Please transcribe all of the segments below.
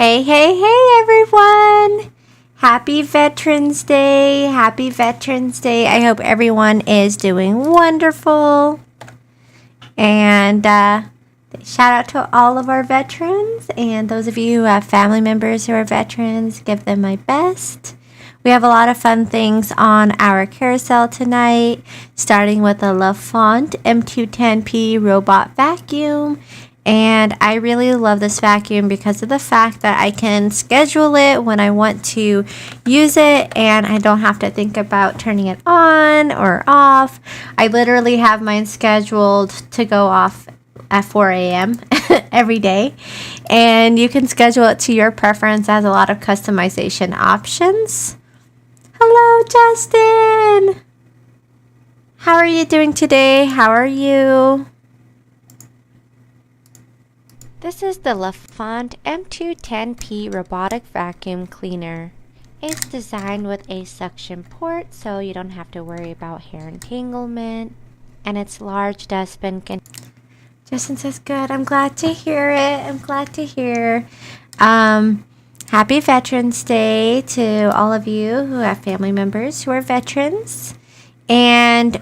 Hey, everyone! Happy Veterans Day! Happy Veterans Day! I hope everyone is doing wonderful. And shout out to all of our veterans. And those of you who have family members who are veterans, give them my best. We have a lot of fun things on our carousel tonight, starting with the LaFont M210P robot vacuum. And I really love this vacuum because of the fact that I can schedule it when I want to use it and I don't have to think about turning it on or off. I literally have mine scheduled to go off at 4 a.m. every day. And you can schedule it to your preference. It has a lot of customization options. Hello, Justin! How are you doing today? How are you? This is the LaFont M210P robotic vacuum cleaner. It's designed with a suction port so you don't have to worry about hair entanglement. And its large dustbin can... Justin says good. I'm glad to hear it. I'm glad to hear. Happy Veterans Day to all of you who have family members who are veterans. And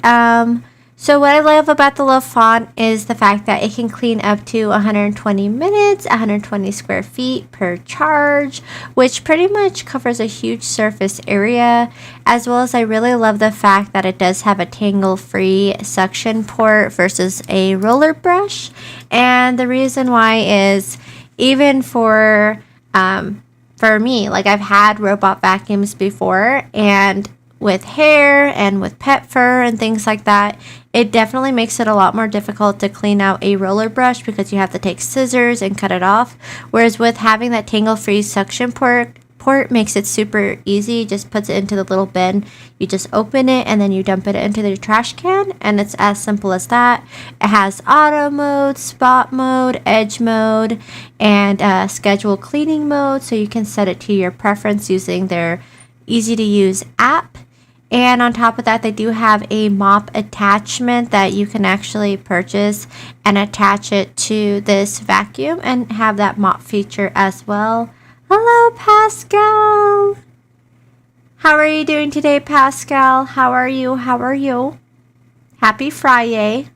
so what I love about the LaFont is the fact that it can clean up to 120 minutes, 120 square feet per charge, which pretty much covers a huge surface area, as well as I really love the fact that it does have a tangle-free suction port versus a roller brush. And the reason why is even for me, like I've had robot vacuums before, and with hair and with pet fur and things like that, it definitely makes it a lot more difficult to clean out a roller brush because you have to take scissors and cut it off. Whereas with having that tangle-free suction port makes it super easy. Just puts it into the little bin. You just open it and then you dump it into the trash can, and it's as simple as that. It has auto mode, spot mode, edge mode, and schedule cleaning mode, so you can set it to your preference using their easy to use app. And on top of that, they do have a mop attachment that you can actually purchase and attach it to this vacuum and have that mop feature as well. Hello, Pascal. How are you doing today, Pascal? How are you? Happy Friday.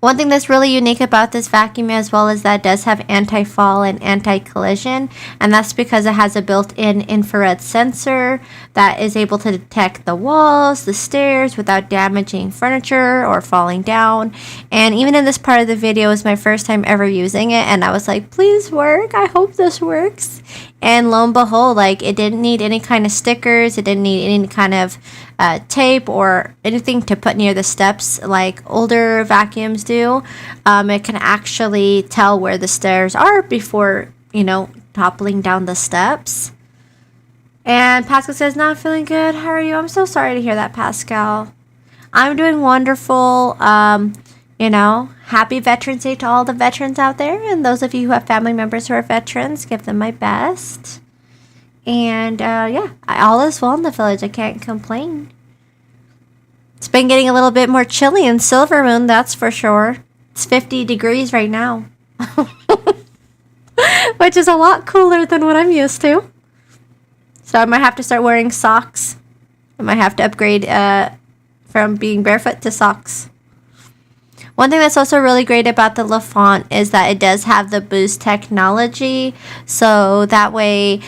One thing that's really unique about this vacuum as well is that it does have anti-fall and anti-collision, and that's because it has a built-in infrared sensor that is able to detect the walls, the stairs without damaging furniture or falling down. And even in this part of the video is my first time ever using it, and I was like, please work, I hope this works. And lo and behold, like, it didn't need any kind of stickers, it didn't need any kind of tape or anything to put near the steps like older vacuums do. It can actually tell where the stairs are before, toppling down the steps. And Pascal says, not feeling good. How are you? I'm so sorry to hear that, Pascal. I'm doing wonderful. Happy Veterans Day to all the veterans out there. And those of you who have family members who are veterans, give them my best. And all is well in the village. I can't complain. It's been getting a little bit more chilly in Silver Moon, that's for sure. It's 50 degrees right now. Which is a lot cooler than what I'm used to. So I might have to start wearing socks. I might have to upgrade from being barefoot to socks. One thing that's also really great about the LaFont is that it does have the boost technology, so that way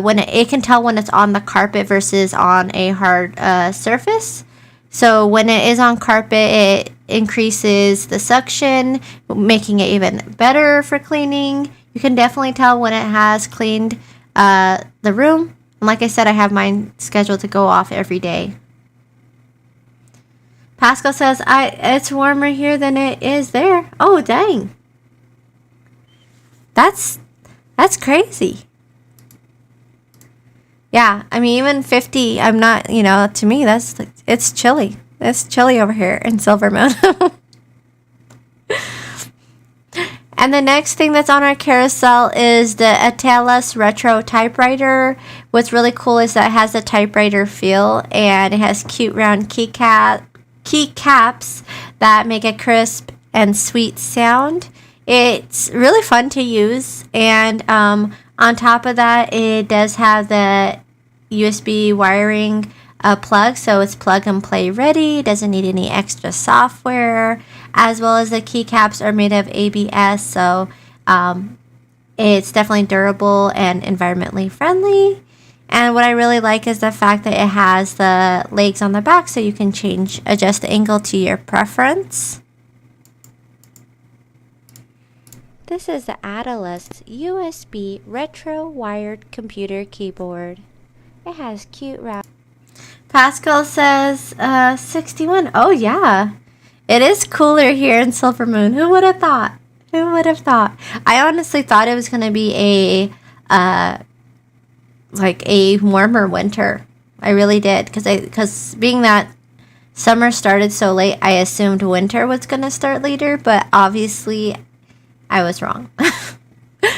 when it can tell when it's on the carpet versus on a hard surface. So when it is on carpet, it increases the suction, making it even better for cleaning. You can definitely tell when it has cleaned the room. And like I said, I have mine scheduled to go off every day. Pascal says, it's warmer here than it is there. Oh, dang. That's crazy. Yeah, I mean, even 50, I'm not, to me, it's chilly. It's chilly over here in Silver Moon. And the next thing that's on our carousel is the Atlas Retro typewriter. What's really cool is that it has a typewriter feel, and it has cute round keycaps that make a crisp and sweet sound. It's really fun to use, and on top of that, it does have the USB wiring plug, so it's plug and play ready. It doesn't need any extra software, as well as the keycaps are made of ABS, so it's definitely durable and environmentally friendly. And what I really like is the fact that it has the legs on the back, so you can adjust the angle to your preference. This is the Atlas USB retro wired computer keyboard. It has cute wrap. Pascal says 61. Oh yeah, it is cooler here in Silver Moon. Who would have thought? Who would have thought? I honestly thought it was gonna be like a warmer winter. I really did, because being that summer started so late, I assumed winter was gonna start later, but obviously I was wrong.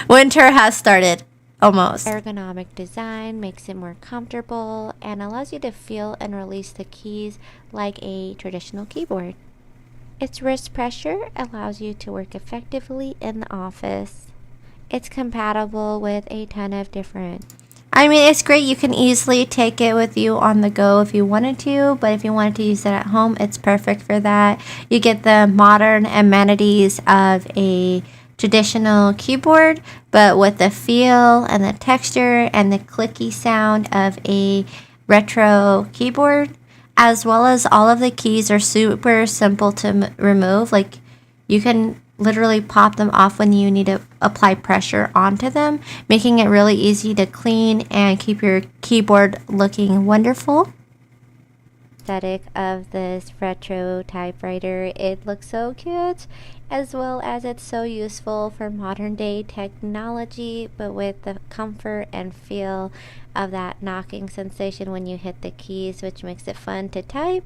Winter has started almost. Ergonomic design makes it more comfortable and allows you to feel and release the keys like a traditional keyboard. Its wrist pressure allows you to work effectively in the office. It's compatible with a ton of different. I mean, it's great. You can easily take it with you on the go if you wanted to, but if you wanted to use it at home, it's perfect for that. You get the modern amenities of a traditional keyboard, but with the feel and the texture and the clicky sound of a retro keyboard, as well as all of the keys are super simple to remove. Like, you can literally pop them off when you need to apply pressure onto them, making it really easy to clean and keep your keyboard looking wonderful. Aesthetic of this retro typewriter, it looks so cute, as well as it's so useful for modern day technology, but with the comfort and feel of that knocking sensation when you hit the keys, which makes it fun to type.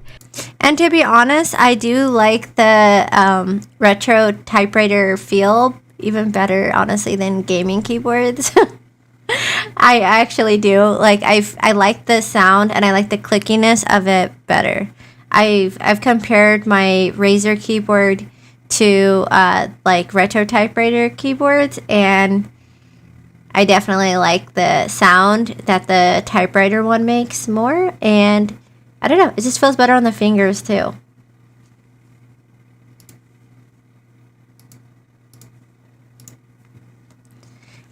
And to be honest, I do like the retro typewriter feel even better, honestly, than gaming keyboards. I actually do. Like, I like the sound and I like the clickiness of it better. I've compared my Razer keyboard to like retro typewriter keyboards, and I definitely like the sound that the typewriter one makes more, and I don't know, it just feels better on the fingers too.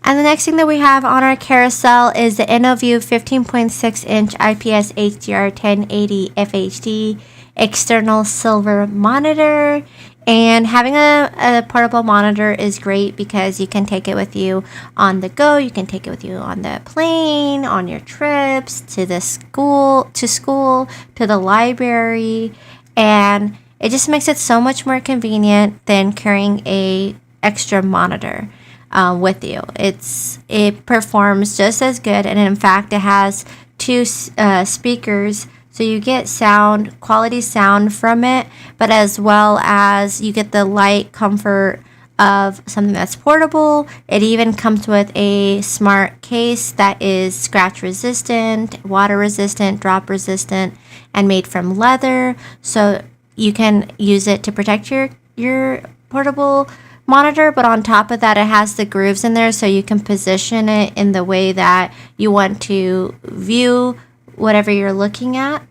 And the next thing that we have on our carousel is the InnoView 15.6-inch IPS HDR 1080 FHD external silver monitor. And having a portable monitor is great because you can take it with you on the go. You can take it with you on the plane, on your trips, to school, to the library. And it just makes it so much more convenient than carrying a extra monitor with you. It performs just as good, and in fact, it has two speakers, so you get quality sound from it, but as well as you get the light comfort of something that's portable. It even comes with a smart case that is scratch resistant, water resistant, drop resistant, and made from leather, so you can use it to protect your portable monitor, but on top of that, it has the grooves in there, so you can position it in the way that you want to view whatever you're looking at.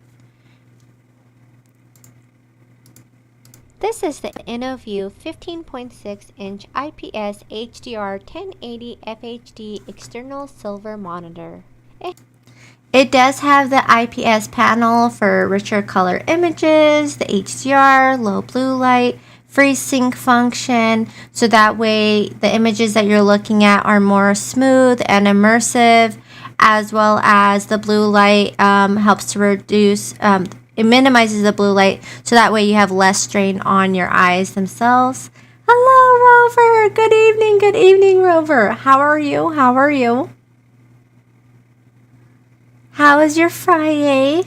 This is the InnoView 15.6-inch IPS HDR 1080 FHD external silver monitor. It does have the IPS panel for richer color images, the HDR, low blue light, FreeSync function, so that way the images that you're looking at are more smooth and immersive, as well as the blue light helps to reduce, it minimizes the blue light, so that way you have less strain on your eyes themselves. Hello, Rover. Good evening, Rover. How are you? How is your Friday?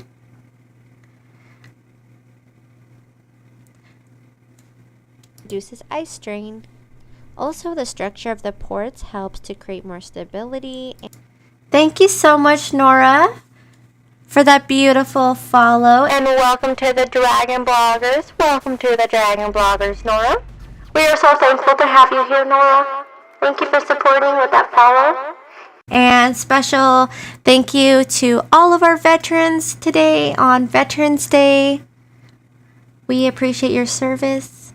Reduces eye strain. Also, the structure of the ports helps to create more stability. Thank you so much, Nora, for that beautiful follow. And welcome to the Dragon Bloggers. Welcome to the Dragon Bloggers, Nora. We are so thankful to have you here, Nora. Thank you for supporting with that follow. And special thank you to all of our veterans today on Veterans Day. We appreciate your service.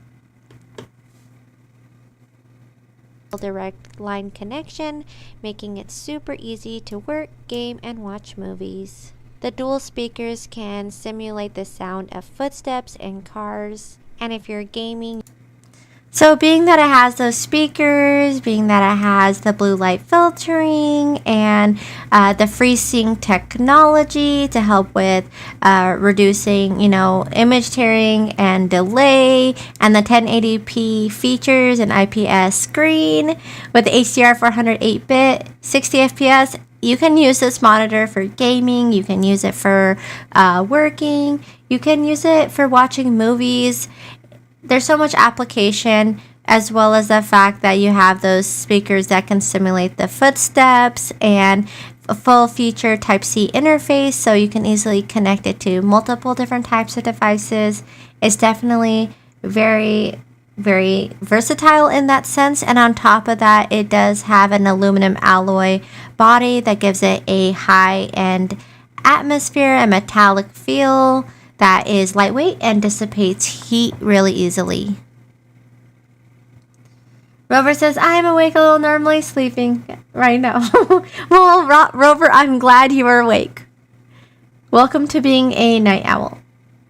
Direct line connection, making it super easy to work, game, and watch movies. The dual speakers can simulate the sound of footsteps in cars, and if you're gaming, so being that it has those speakers, being that it has the blue light filtering and the FreeSync technology to help with reducing, image tearing and delay, and the 1080p features and IPS screen with the HDR 408-bit, 60 FPS, you can use this monitor for gaming, you can use it for working, you can use it for watching movies. There's so much application, as well as the fact that you have those speakers that can simulate the footsteps and a full feature Type-C interface, so you can easily connect it to multiple different types of devices. It's definitely very, very versatile in that sense. And on top of that, it does have an aluminum alloy body that gives it a high-end atmosphere and metallic feel that is lightweight and dissipates heat really easily. Rover says, I am awake a little, normally sleeping right now. Well, Rover, I'm glad you are awake. Welcome to being a night owl.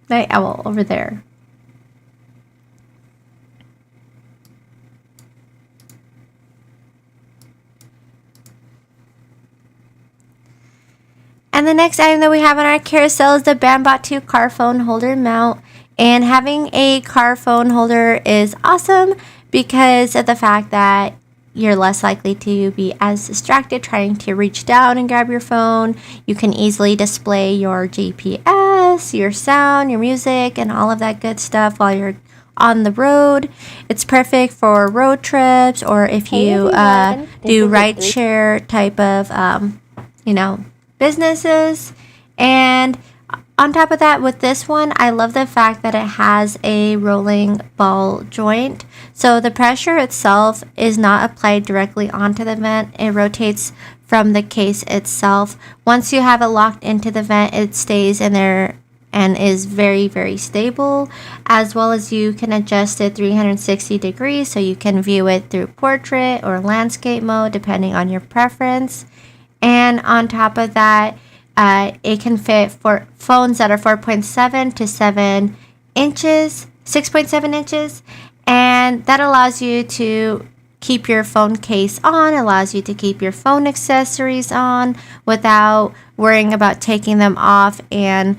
Night owl over there. And the next item that we have on our carousel is the Bambot 2 car phone holder mount. And having a car phone holder is awesome because of the fact that you're less likely to be as distracted trying to reach down and grab your phone. You can easily display your GPS, your sound, your music, and all of that good stuff while you're on the road. It's perfect for road trips, or if you do rideshare type of, businesses. And on top of that, with this one, I love the fact that it has a rolling ball joint. So the pressure itself is not applied directly onto the vent. It rotates from the case itself. Once you have it locked into the vent, it stays in there and is very, very stable, as well as you can adjust it 360 degrees so you can view it through portrait or landscape mode depending on your preference. And on top of that, it can fit for phones that are 4.7 to 7 inches, 6.7 inches, and that allows you to keep your phone case on, allows you to keep your phone accessories on without worrying about taking them off and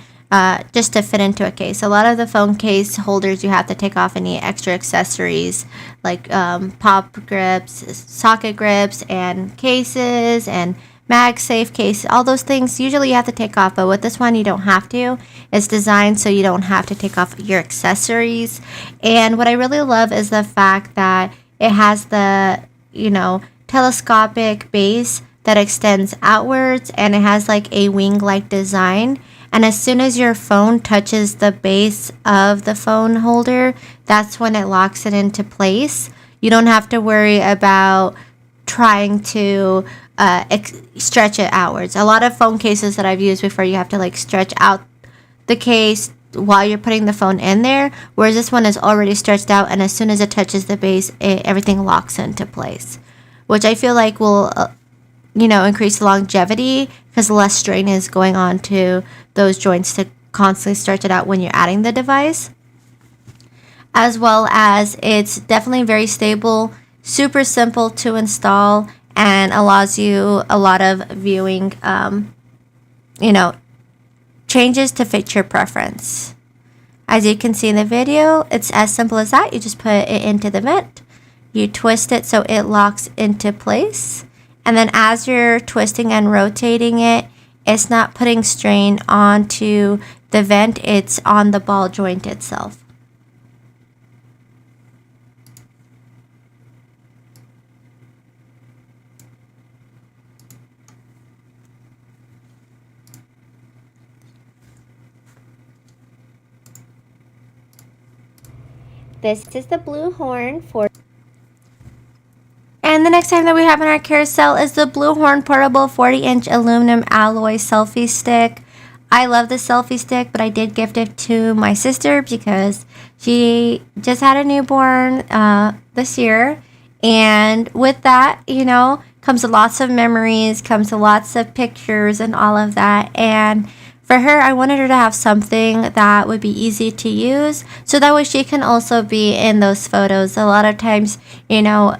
just to fit into a case. A lot of the phone case holders, you have to take off any extra accessories like pop grips, socket grips, and cases, and MagSafe case, all those things usually you have to take off, but with this one you don't have to. It's designed so you don't have to take off your accessories. And what I really love is the fact that it has the, telescopic base that extends outwards, and it has like a wing-like design. And as soon as your phone touches the base of the phone holder, that's when it locks it into place. You don't have to worry about trying to stretch it outwards. A lot of phone cases that I've used before, you have to stretch out the case while you're putting the phone in there, whereas this one is already stretched out, and as soon as it touches the base, everything locks into place, which I feel like will increase longevity because less strain is going on to those joints to constantly stretch it out when you're adding the device. As well as it's definitely very stable, super simple to install, and allows you a lot of viewing, changes to fit your preference. As you can see in the video, it's as simple as that. You just put it into the vent, you twist it so it locks into place, and then as you're twisting and rotating it, it's not putting strain onto the vent, it's on the ball joint itself. This is the blue horn for. And the next item that we have in our carousel is the Blue Horn Portable 40-inch aluminum alloy selfie stick. I love the selfie stick, but I did gift it to my sister because she just had a newborn this year. And with that, you know, comes lots of memories, comes lots of pictures and all of that. And for her, I wanted her to have something that would be easy to use so that way she can also be in those photos. A lot of times, you know,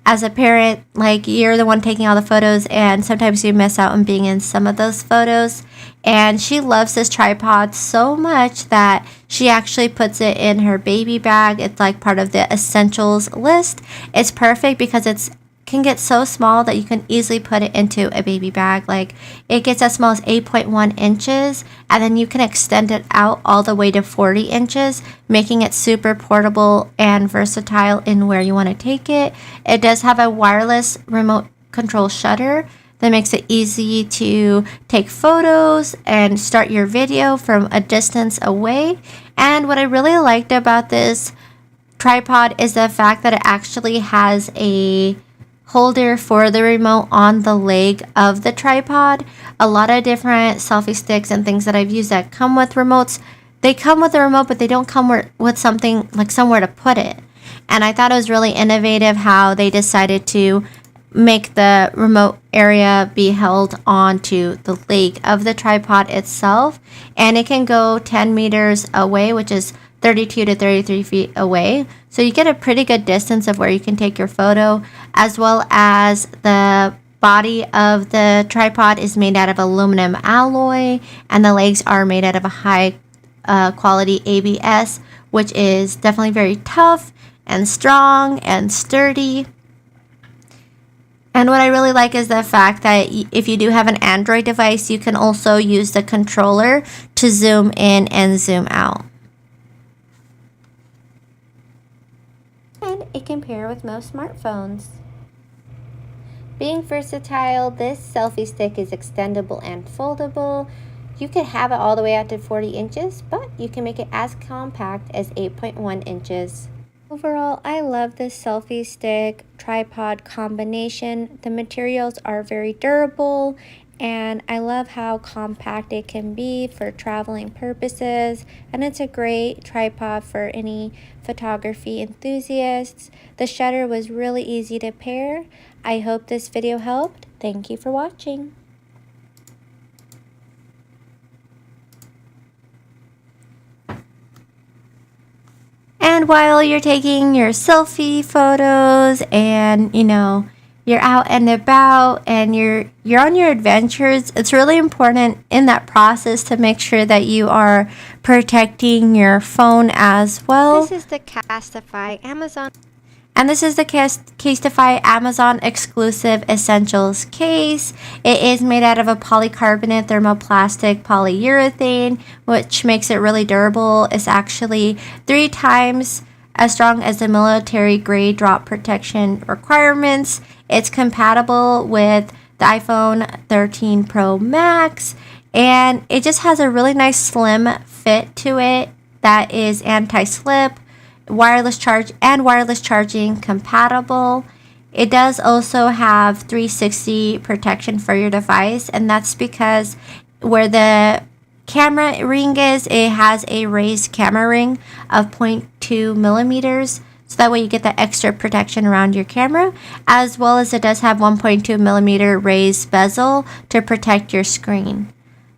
as a parent, like, you're the one taking all the photos, and sometimes you miss out on being in some of those photos. And she loves this tripod so much that she actually puts it in her baby bag. It's like part of the essentials list. It's perfect because it's can get so small that you can easily put it into a baby bag. Like, it gets as small as 8.1 inches, and then you can extend it out all the way to 40 inches, making it super portable and versatile in where you want to take it. It does have a wireless remote control shutter that makes it easy to take photos and start your video from a distance away. And what I really liked about this tripod is the fact that it actually has a holder for the remote on the leg of the tripod. A lot of different selfie sticks and things that I've used that come with remotes, they come with a remote, but they don't come with something like somewhere to put it. And I thought it was really innovative how they decided to make the remote area be held onto the leg of the tripod itself. And it can go 10 meters away, which is 32 to 33 feet away. So you get a pretty good distance of where you can take your photo, as well as the body of the tripod is made out of aluminum alloy, and the legs are made out of a high quality ABS, which is definitely very tough and strong and sturdy. And what I really like is the fact that if you do have an Android device, you can also use the controller to zoom in and zoom out. And it can pair with most smartphones. Being versatile, this selfie stick is extendable and foldable. You could have it all the way out to 40 inches, but you can make it as compact as 8.1 inches. Overall, I love this selfie stick tripod combination. The materials are very durable, and I love how compact it can be for traveling purposes, and it's a great tripod for any photography enthusiasts. The shutter was really easy to pair. I hope this video helped. Thank you for watching. And while you're taking your selfie photos and, you know, you're out and about and you're on your adventures, it's really important in that process to make sure that you are protecting your phone as well. This is the Casetify Amazon. And this is the Casetify Amazon exclusive essentials case. It is made out of a polycarbonate thermoplastic polyurethane, which makes it really durable. It's actually 3 times as strong as the military grade drop protection requirements. It's compatible with the iPhone 13 Pro Max, and it just has a really nice slim fit to it that is anti-slip, wireless charging compatible. It does also have 360 protection for your device, and that's because where the camera ring is, it has a raised camera ring of 0.2 millimeters, so that way you get that extra protection around your camera, as well as it does have 1.2 millimeter raised bezel to protect your screen.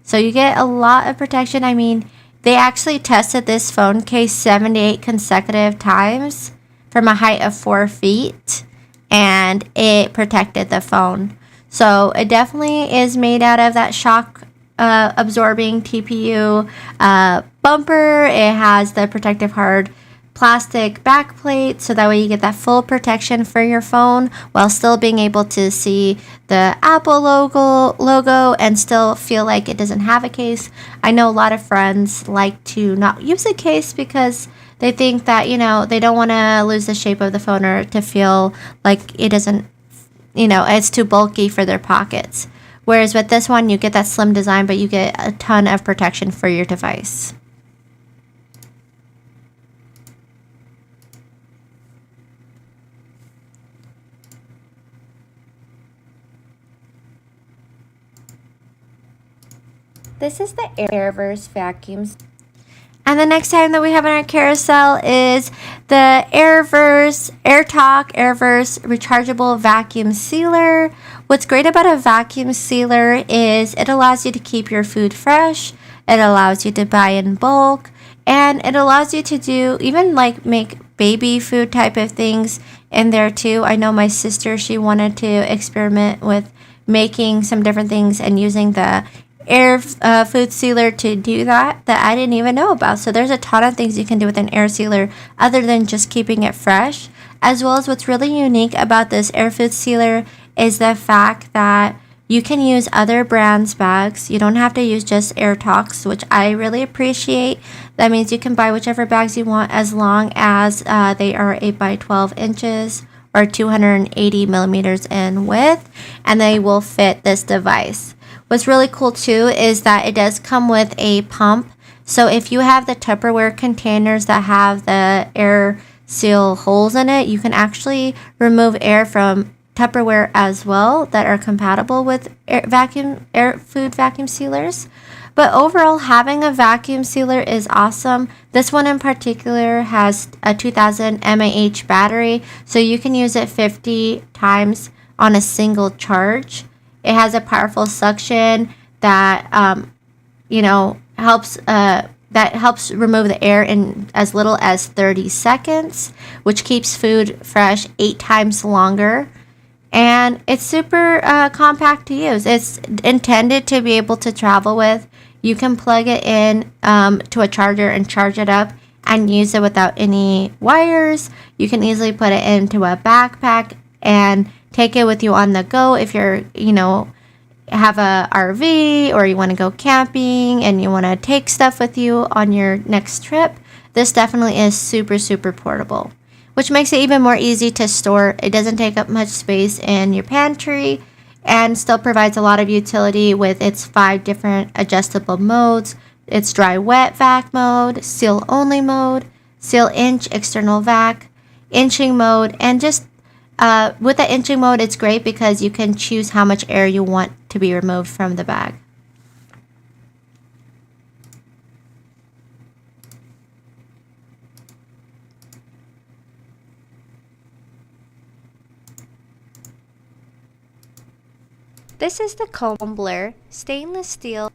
So you get a lot of protection. I mean, they actually tested this phone case 78 consecutive times from a height of 4 feet, and it protected the phone. So it definitely is made out of that shock absorbing TPU bumper. It has the protective hard plastic backplate, so that way you get that full protection for your phone while still being able to see the Apple logo and still feel like it doesn't have a case. I know a lot of friends like to not use a case because they think that, you know, they don't want to lose the shape of the phone or to feel like it doesn't, you know, it's too bulky for their pockets. Whereas with this one, you get that slim design, but you get a ton of protection for your device. This is the Airverse vacuum. And the next item that we have on our carousel is the Airverse rechargeable vacuum sealer. What's great about a vacuum sealer is it allows you to keep your food fresh. It allows you to buy in bulk. And it allows you to do even like make baby food type of things in there too. I know my sister, she wanted to experiment with making some different things and using the air food sealer to do that I didn't even know about. So there's a ton of things you can do with an air sealer other than just keeping it fresh. As well as what's really unique about this air food sealer is the fact that you can use other brands' bags. You don't have to use just AirTalks, which I really appreciate. That means you can buy whichever bags you want as long as they are 8 by 12 inches or 280 millimeters in width, and they will fit this device. What's really cool too is that it does come with a pump. So if you have the Tupperware containers that have the air seal holes in it, you can actually remove air from Tupperware as well that are compatible with food vacuum sealers. But overall, having a vacuum sealer is awesome. This one in particular has a 2000 mAh battery, so you can use it 50 times on a single charge. It has a powerful suction that helps remove the air in as little as 30 seconds, which keeps food fresh 8 times longer. And it's super compact to use. It's intended to be able to travel with. You can plug it in to a charger and charge it up and use it without any wires. You can easily put it into a backpack and take it with you on the go if you're, have a RV or you want to go camping and you want to take stuff with you on your next trip. This definitely is super, super portable, which makes it even more easy to store. It doesn't take up much space in your pantry and still provides a lot of utility with its 5 different adjustable modes. It's dry wet vac mode, seal only mode, seal inch external vac, inching mode, and just with the inching mode, it's great because you can choose how much air you want to be removed from the bag. This is the Combler stainless steel.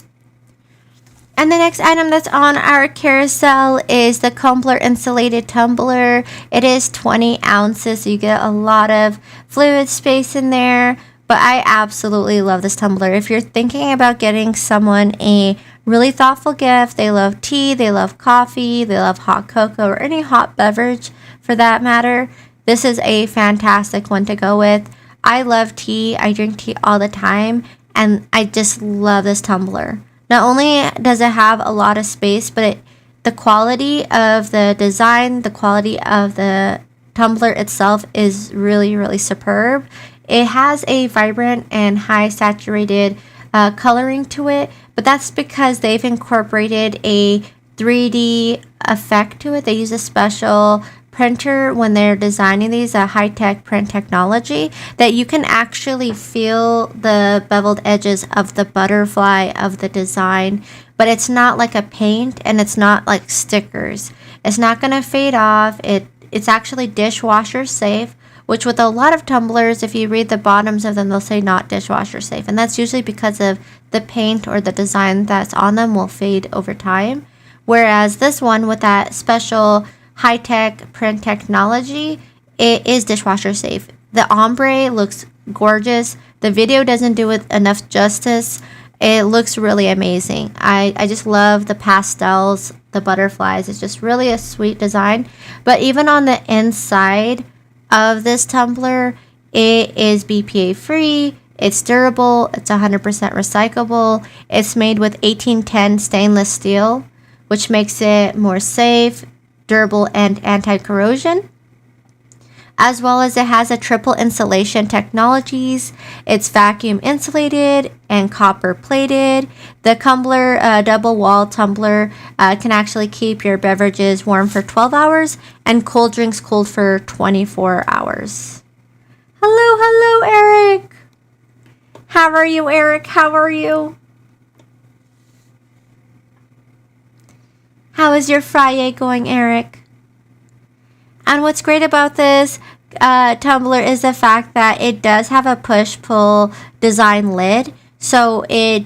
And the next item that's on our carousel is the Combler insulated tumbler. It is 20 ounces, so you get a lot of fluid space in there. But I absolutely love this tumbler. If you're thinking about getting someone a really thoughtful gift, they love tea, they love coffee, they love hot cocoa, or any hot beverage for that matter, this is a fantastic one to go with. I love tea. I drink tea all the time, and I just love this tumbler. Not only does it have a lot of space, but the quality of the design, the quality of the tumbler itself is really, really superb. It has a vibrant and high saturated coloring to it, but that's because they've incorporated a 3D effect to it. They use a special printer when they're designing these, a high-tech print technology, that you can actually feel the beveled edges of the butterfly of the design, but it's not like a paint and it's not like stickers. It's not going to fade off. It's actually dishwasher safe, which with a lot of tumblers, if you read the bottoms of them, they'll say not dishwasher safe, and that's usually because of the paint or the design that's on them will fade over time. Whereas this one with that special high-tech print technology, it is dishwasher safe. The ombre looks gorgeous. The video doesn't do it enough justice. It looks really amazing. I just love the pastels, the butterflies. It's just really a sweet design. But even on the inside of this tumbler, it is BPA free. It's durable. It's 100% recyclable. It's made with 1810 stainless steel, which makes it more safe, durable, and anti-corrosion, as well as it has a triple insulation technologies. It's vacuum insulated and copper plated. The Combler double wall tumbler can actually keep your beverages warm for 12 hours and cold drinks cold for 24 hours. Hello, Eric. How are you, Eric? How are you? How is your Friday going, Eric? And what's great about this tumbler is the fact that it does have a push-pull design lid, so it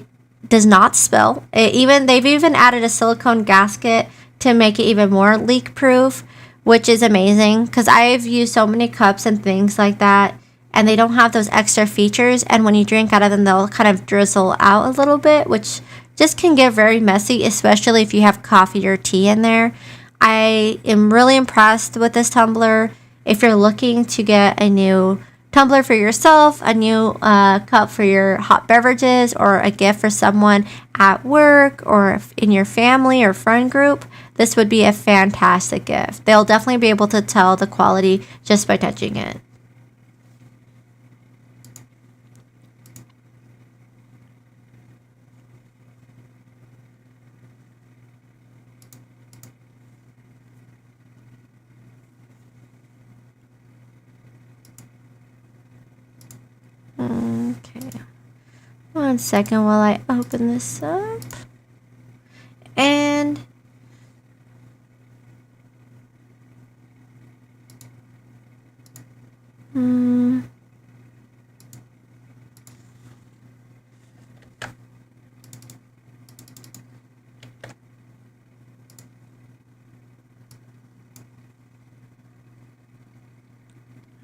does not spill. They've even added a silicone gasket to make it even more leak-proof, which is amazing because I've used so many cups and things like that, and they don't have those extra features. And when you drink out of them, they'll kind of drizzle out a little bit, which just can get very messy, especially if you have coffee or tea in there. I am really impressed with this tumbler. If you're looking to get a new tumbler for yourself, a new cup for your hot beverages, or a gift for someone at work or in your family or friend group, this would be a fantastic gift. They'll definitely be able to tell the quality just by touching it. Okay, 1 second while I open this up. And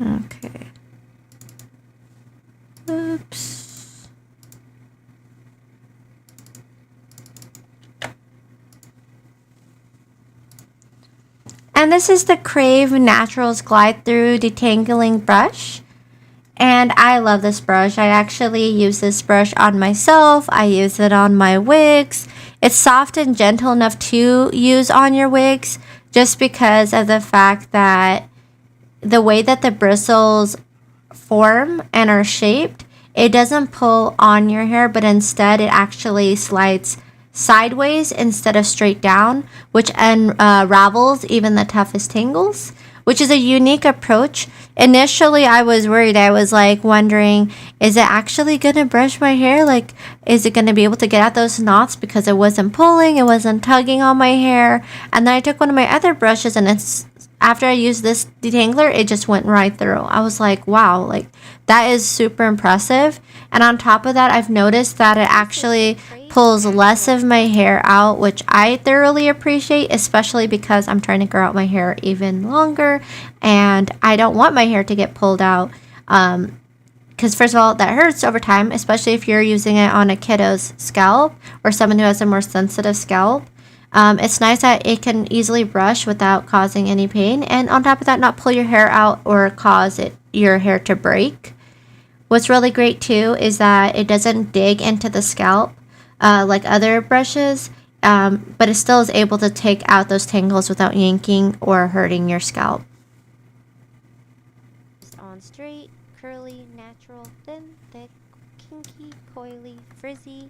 okay. Oops. And this is the Crave Naturals Glide Through Detangling Brush. And I love this brush. I actually use this brush on myself. I use it on my wigs. It's soft and gentle enough to use on your wigs just because of the fact that the way that the bristles form and are shaped, it doesn't pull on your hair, but instead it actually slides sideways instead of straight down, which unravels even the toughest tangles, which is a unique approach. Initially, I was worried. I was like wondering, is it actually going to brush my hair? Like, is it going to be able to get at those knots because it wasn't pulling, it wasn't tugging on my hair? And then I took one of my other brushes and after I used this detangler, it just went right through. I was like, wow, like that is super impressive. And on top of that, I've noticed that it actually pulls less of my hair out, which I thoroughly appreciate, especially because I'm trying to grow out my hair even longer and I don't want my hair to get pulled out. Because first of all, that hurts over time, especially if you're using it on a kiddo's scalp or someone who has a more sensitive scalp. It's nice that it can easily brush without causing any pain, and on top of that, not pull your hair out or cause your hair to break. What's really great too is that it doesn't dig into the scalp like other brushes, but it still is able to take out those tangles without yanking or hurting your scalp. Just on straight, curly, natural, thin, thick, kinky, coily, frizzy,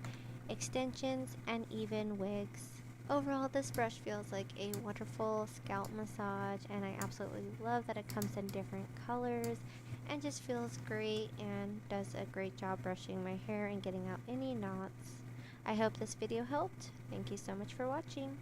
extensions, and even wigs. Overall, this brush feels like a wonderful scalp massage, and I absolutely love that it comes in different colors and just feels great and does a great job brushing my hair and getting out any knots. I hope this video helped. Thank you so much for watching.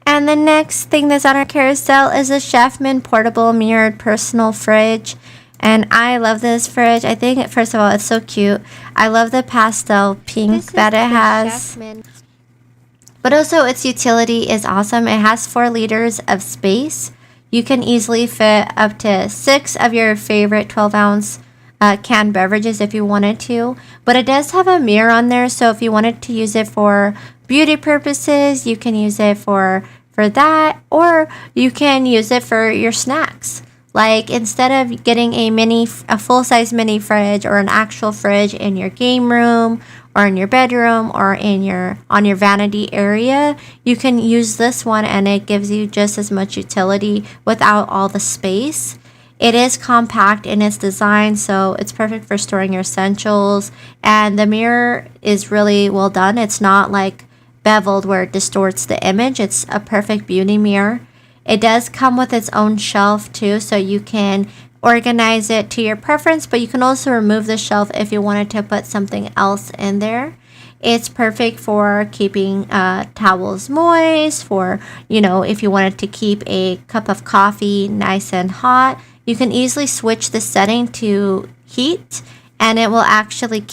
And the next thing that's on our carousel is a Chefman portable mirrored personal fridge. And I love this fridge. I think, first of all, it's so cute. I love the pastel pink that it has. Chefman. But also its utility is awesome. It has 4 liters of space. You can easily fit up to 6 of your favorite 12-ounce canned beverages if you wanted to. But it does have a mirror on there, so if you wanted to use it for beauty purposes, you can use it for that, or you can use it for your snacks. Like, instead of getting a full-size mini fridge or an actual fridge in your game room or in your bedroom or on your vanity area, you can use this one and it gives you just as much utility without all the space. It is compact in its design, so it's perfect for storing your essentials, and the mirror is really well done. It's not like beveled where it distorts the image. It's a perfect beauty mirror. It does come with its own shelf too, so you can organize it to your preference, but you can also remove the shelf if you wanted to put something else in there. It's perfect for keeping towels moist, for, you know, if you wanted to keep a cup of coffee nice and hot. You can easily switch the setting to heat, and it will actually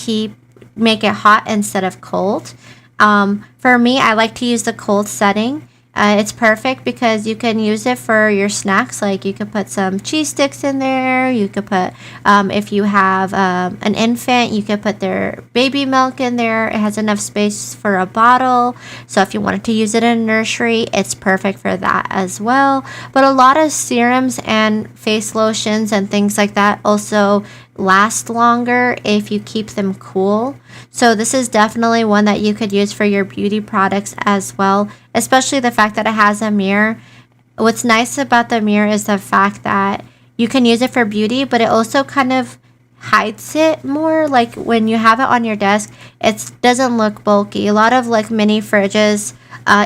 make it hot instead of cold. For me, I like to use the cold setting. It's perfect because you can use it for your snacks. Like you could put some cheese sticks in there. You could put, if you have an infant, you could put their baby milk in there. It has enough space for a bottle. So if you wanted to use it in a nursery, it's perfect for that as well. But a lot of serums and face lotions and things like that also last longer if you keep them cool. So this is definitely one that you could use for your beauty products as well, especially the fact that it has a mirror. What's nice about the mirror is the fact that you can use it for beauty, but it also kind of hides it more. Like when you have it on your desk, it doesn't look bulky. A lot of like mini fridges,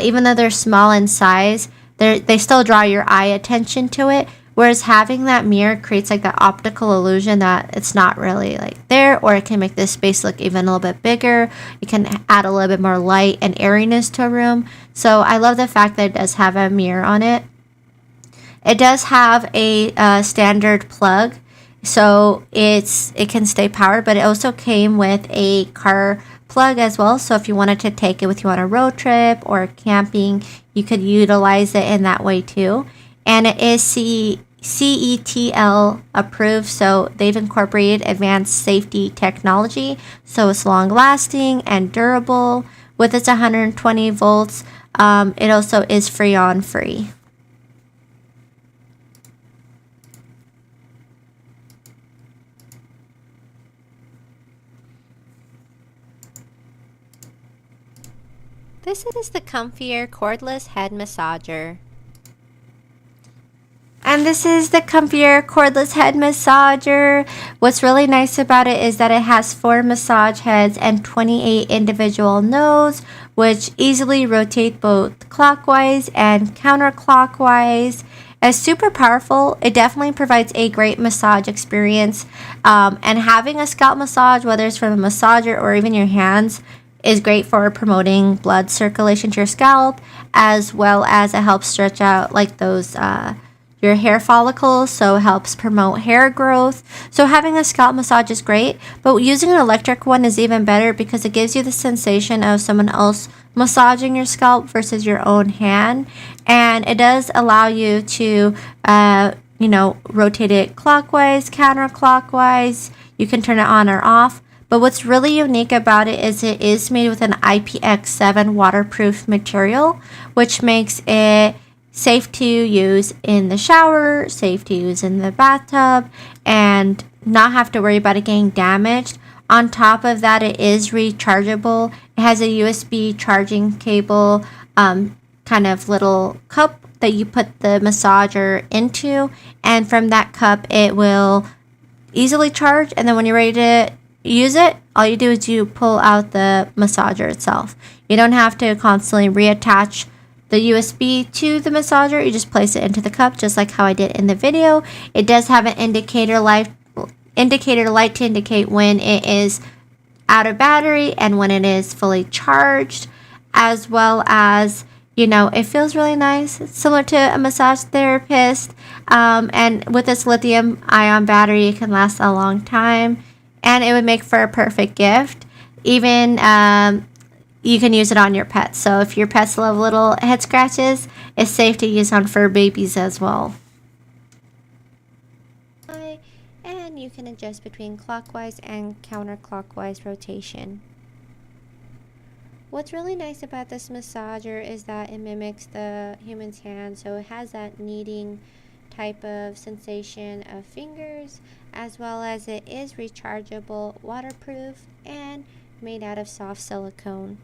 even though they're small in size, they still draw your eye attention to it. Whereas having that mirror creates like that optical illusion that it's not really like there, or it can make this space look even a little bit bigger. It can add a little bit more light and airiness to a room. So I love the fact that it does have a mirror on it. It does have a standard plug, so it can stay powered, but it also came with a car plug as well. So if you wanted to take it with you on a road trip or camping, you could utilize it in that way too. And it is CETL approved, so they've incorporated advanced safety technology, so it's long lasting and durable. With its 120 volts, it also is Freon free. This is the comfier cordless head massager. And this is the comfier cordless head massager. What's really nice about it is that it has 4 massage heads and 28 individual nodes, which easily rotate both clockwise and counterclockwise. It's super powerful. It definitely provides a great massage experience. And having a scalp massage, whether it's from a massager or even your hands, is great for promoting blood circulation to your scalp, as well as it helps stretch out like those your hair follicles, so it helps promote hair growth. So having a scalp massage is great, but using an electric one is even better because it gives you the sensation of someone else massaging your scalp versus your own hand, and it does allow you to rotate it clockwise, counterclockwise. You can turn it on or off. But what's really unique about it is it is made with an IPX7 waterproof material, which makes it safe to use in the shower, safe to use in the bathtub, and not have to worry about it getting damaged. On top of that, it is rechargeable. It has a USB charging cable, kind of little cup that you put the massager into, and from that cup, it will easily charge, and then when you're ready to use it, all you do is you pull out the massager itself. You don't have to constantly reattach the USB to the massager. You just place it into the cup, just like how I did in the video. It does have an indicator light to indicate when it is out of battery and when it is fully charged, as well as, it feels really nice. It's similar to a massage therapist, and with this lithium ion battery, it can last a long time, and it would make for a perfect gift. Even you can use it on your pets. So if your pets love little head scratches, it's safe to use on fur babies as well. And you can adjust between clockwise and counterclockwise rotation. What's really nice about this massager is that it mimics the human's hand, so it has that kneading type of sensation of fingers, as well as it is rechargeable, waterproof, and made out of soft silicone.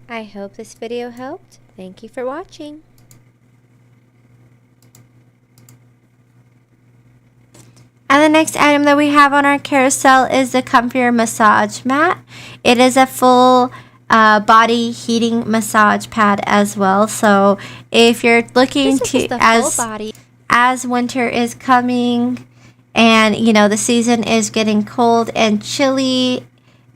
I hope this video helped. Thank you for watching. And the next item that we have on our carousel is the Comfier Massage Mat. It is a full body heating massage pad as well. So if you're looking to, as winter is coming and, you know, the season is getting cold and chilly,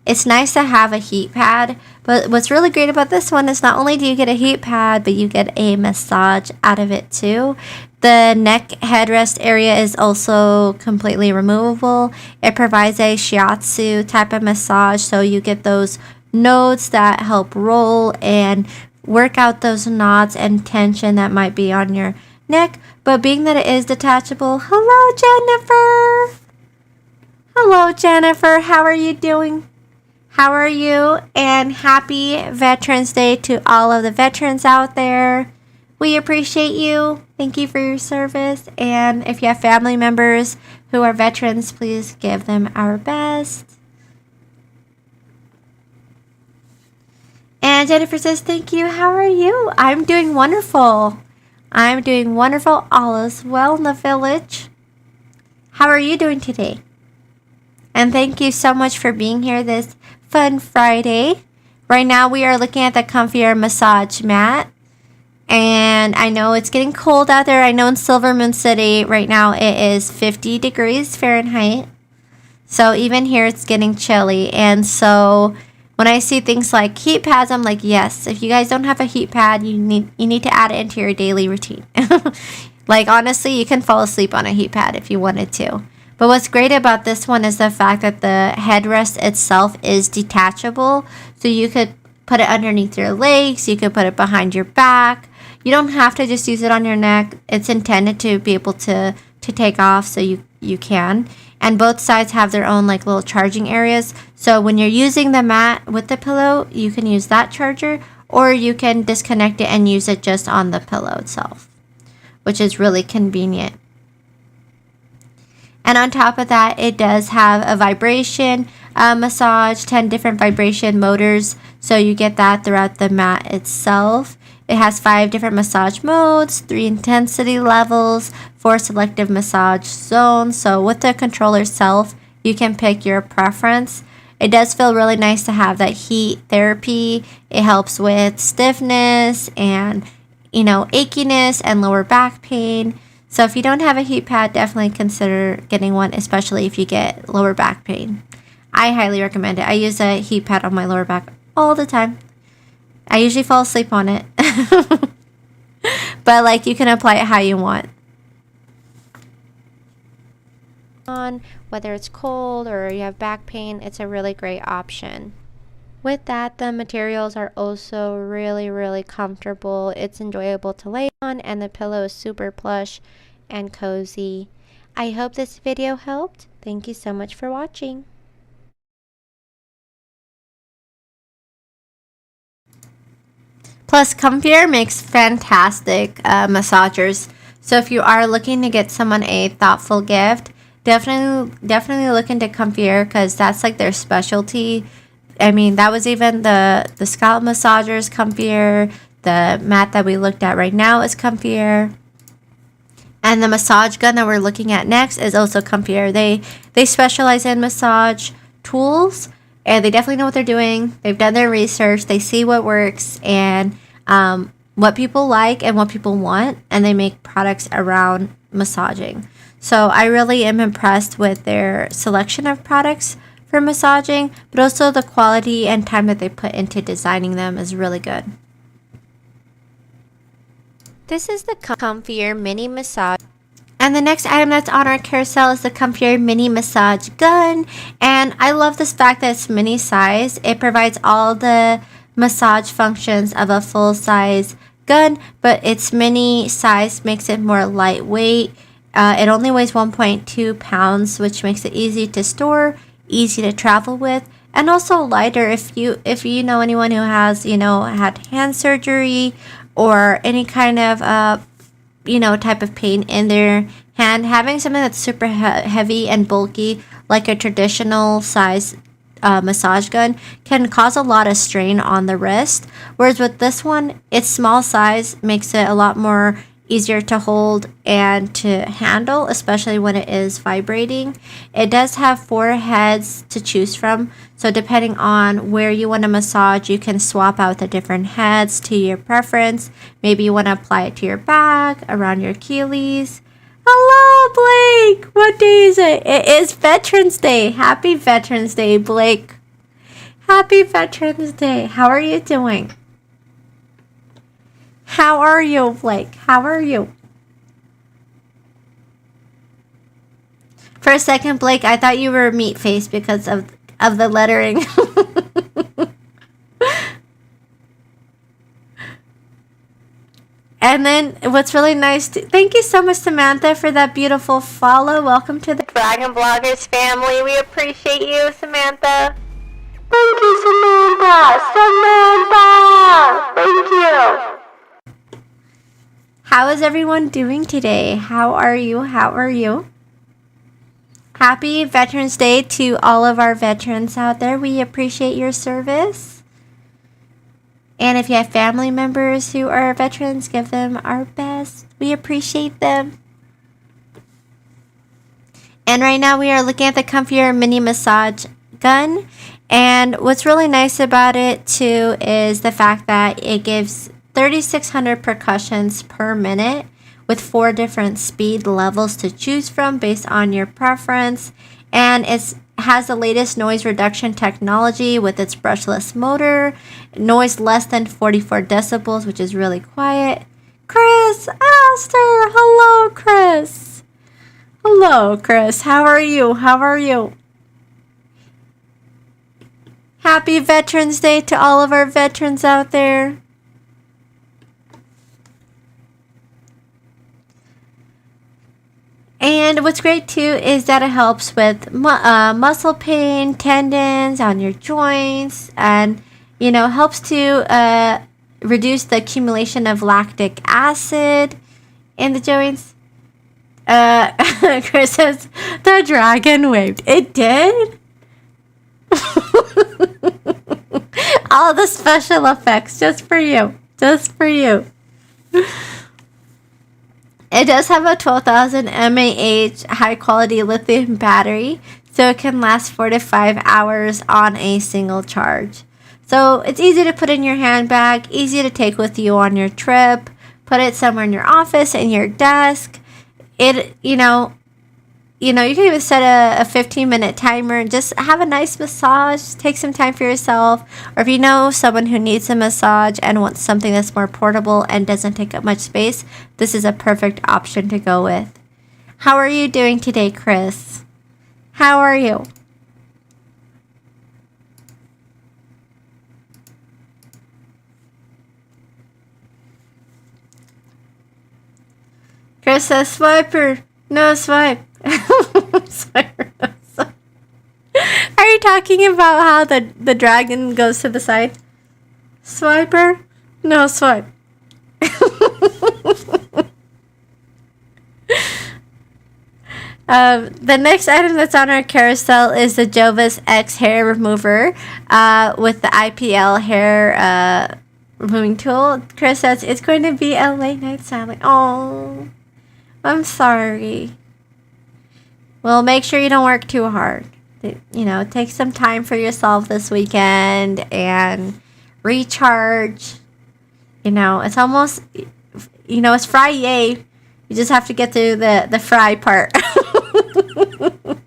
it's nice to have a heat pad. But what's really great about this one is not only do you get a heat pad, but you get a massage out of it too. The neck headrest area is also completely removable. It provides a shiatsu type of massage, so you get those nodes that help roll and work out those knots and tension that might be on your neck. But being that it is detachable, hello Jennifer! Hello Jennifer, how are you doing? How are you? And happy Veterans Day to all of the veterans out there. We appreciate you. Thank you for your service. And if you have family members who are veterans, please give them our best. And Jennifer says, thank you. How are you? I'm doing wonderful. I'm doing wonderful. All is well in the village. How are you doing today? And thank you so much for being here this fun Friday. Right now we are looking at the Comfier massage mat. And I know it's getting cold out there. I know in Silver Moon City right now it is 50 degrees Fahrenheit. So even here it's getting chilly. And so when I see things like heat pads, I'm like, yes, if you guys don't have a heat pad, you need to add it into your daily routine. Like honestly, you can fall asleep on a heat pad if you wanted to. But what's great about this one is the fact that the headrest itself is detachable. So you could put it underneath your legs. You could put it behind your back. You don't have to just use it on your neck. It's intended to be able to take off, so you can. And both sides have their own like little charging areas. So when you're using the mat with the pillow, you can use that charger, or you can disconnect it and use it just on the pillow itself, which is really convenient. And on top of that, it does have a vibration massage, 10 different vibration motors. So you get that throughout the mat itself. It has 5 different massage modes, 3 intensity levels, 4 selective massage zones. So with the controller itself, you can pick your preference. It does feel really nice to have that heat therapy. It helps with stiffness and, you know, achiness and lower back pain. So if you don't have a heat pad, definitely consider getting one, especially if you get lower back pain. I highly recommend it. I use a heat pad on my lower back all the time. I usually fall asleep on it. But like, you can apply it how you want. Whether it's cold or you have back pain, it's a really great option. With that, the materials are also really, really comfortable. It's enjoyable to lay on, and the pillow is super plush and cozy. I hope this video helped. Thank you so much for watching. Plus, Comfier makes fantastic massagers. So if you are looking to get someone a thoughtful gift, definitely look into Comfier, because that's like their specialty. I mean, that was even the scalp massagers Comfier. The mat that we looked at right now is Comfier. And the massage gun that we're looking at next is also Comfier. They specialize in massage tools, and they definitely know what they're doing. They've done their research. They see what works and what people like and what people want, and they make products around massaging. So I really am impressed with their selection of products for massaging, but also the quality and time that they put into designing them is really good. This is the Comfier Mini Massage. And the next item that's on our carousel is the Comfier Mini Massage Gun. And I love this fact that it's mini size. It provides all the massage functions of a full-size gun, but its mini size makes it more lightweight. It only weighs 1.2 pounds, which makes it easy to store, easy to travel with, and also lighter if you know anyone who has, you know, had hand surgery or any kind of type of pain in their hand. Having something that's super heavy and bulky like a traditional size massage gun can cause a lot of strain on the wrist, whereas with this one, its small size makes it a lot more easier to hold and to handle, especially when it is vibrating. It does have 4 heads to choose from, so depending on where you want to massage, you can swap out the different heads to your preference. Maybe you want to apply it to your back, around your Achilles, Hello, Blake. What day is it? It is Veterans Day. Happy Veterans Day, Blake. Happy Veterans Day. How are you doing? How are you, Blake? How are you? For a second, Blake, I thought you were meat face because of the lettering. And then what's really nice, thank you so much, Samantha, for that beautiful follow. Welcome to the Dragon Bloggers family. We appreciate you, Samantha. Thank you, Samantha. Samantha. Thank you. How is everyone doing today? How are you? How are you? Happy Veterans Day to all of our veterans out there. We appreciate your service. And if you have family members who are veterans, give them our best. We appreciate them. And right now we are looking at the Comfier mini massage gun. And what's really nice about it too is the fact that it gives 3,600 percussions per minute with 4 different speed levels to choose from based on your preference. And it has the latest noise reduction technology with its brushless motor, noise less than 44 decibels, which is really quiet. Chris, Aster, hello, Chris. Hello, Chris. How are you? How are you? Happy Veterans Day to all of our veterans out there. And what's great too is that it helps with muscle pain, tendons on your joints, and helps to reduce the accumulation of lactic acid in the joints. Chris says the dragon waved. It did. All the special effects just for you. Just for you. It does have a 12,000 mAh high quality lithium battery, so it can last 4 to 5 hours on a single charge. So it's easy to put in your handbag, easy to take with you on your trip, put it somewhere in your office, in your desk. You can even set a 15-minute timer and just have a nice massage. Take some time for yourself. Or if you know someone who needs a massage and wants something that's more portable and doesn't take up much space, this is a perfect option to go with. How are you doing today, Chris? How are you? Chris says, swiper. No swipe. Are you talking about how the dragon goes to the side? Swiper? No swipe. The next item that's on our carousel is the Jovis X hair remover with the IPL hair removing tool. Chris says it's going to be a late night sound. Like, oh, I'm sorry. Well, make sure you don't work too hard. Take some time for yourself this weekend and recharge. It's almost, it's Friday. You just have to get through the fry part. You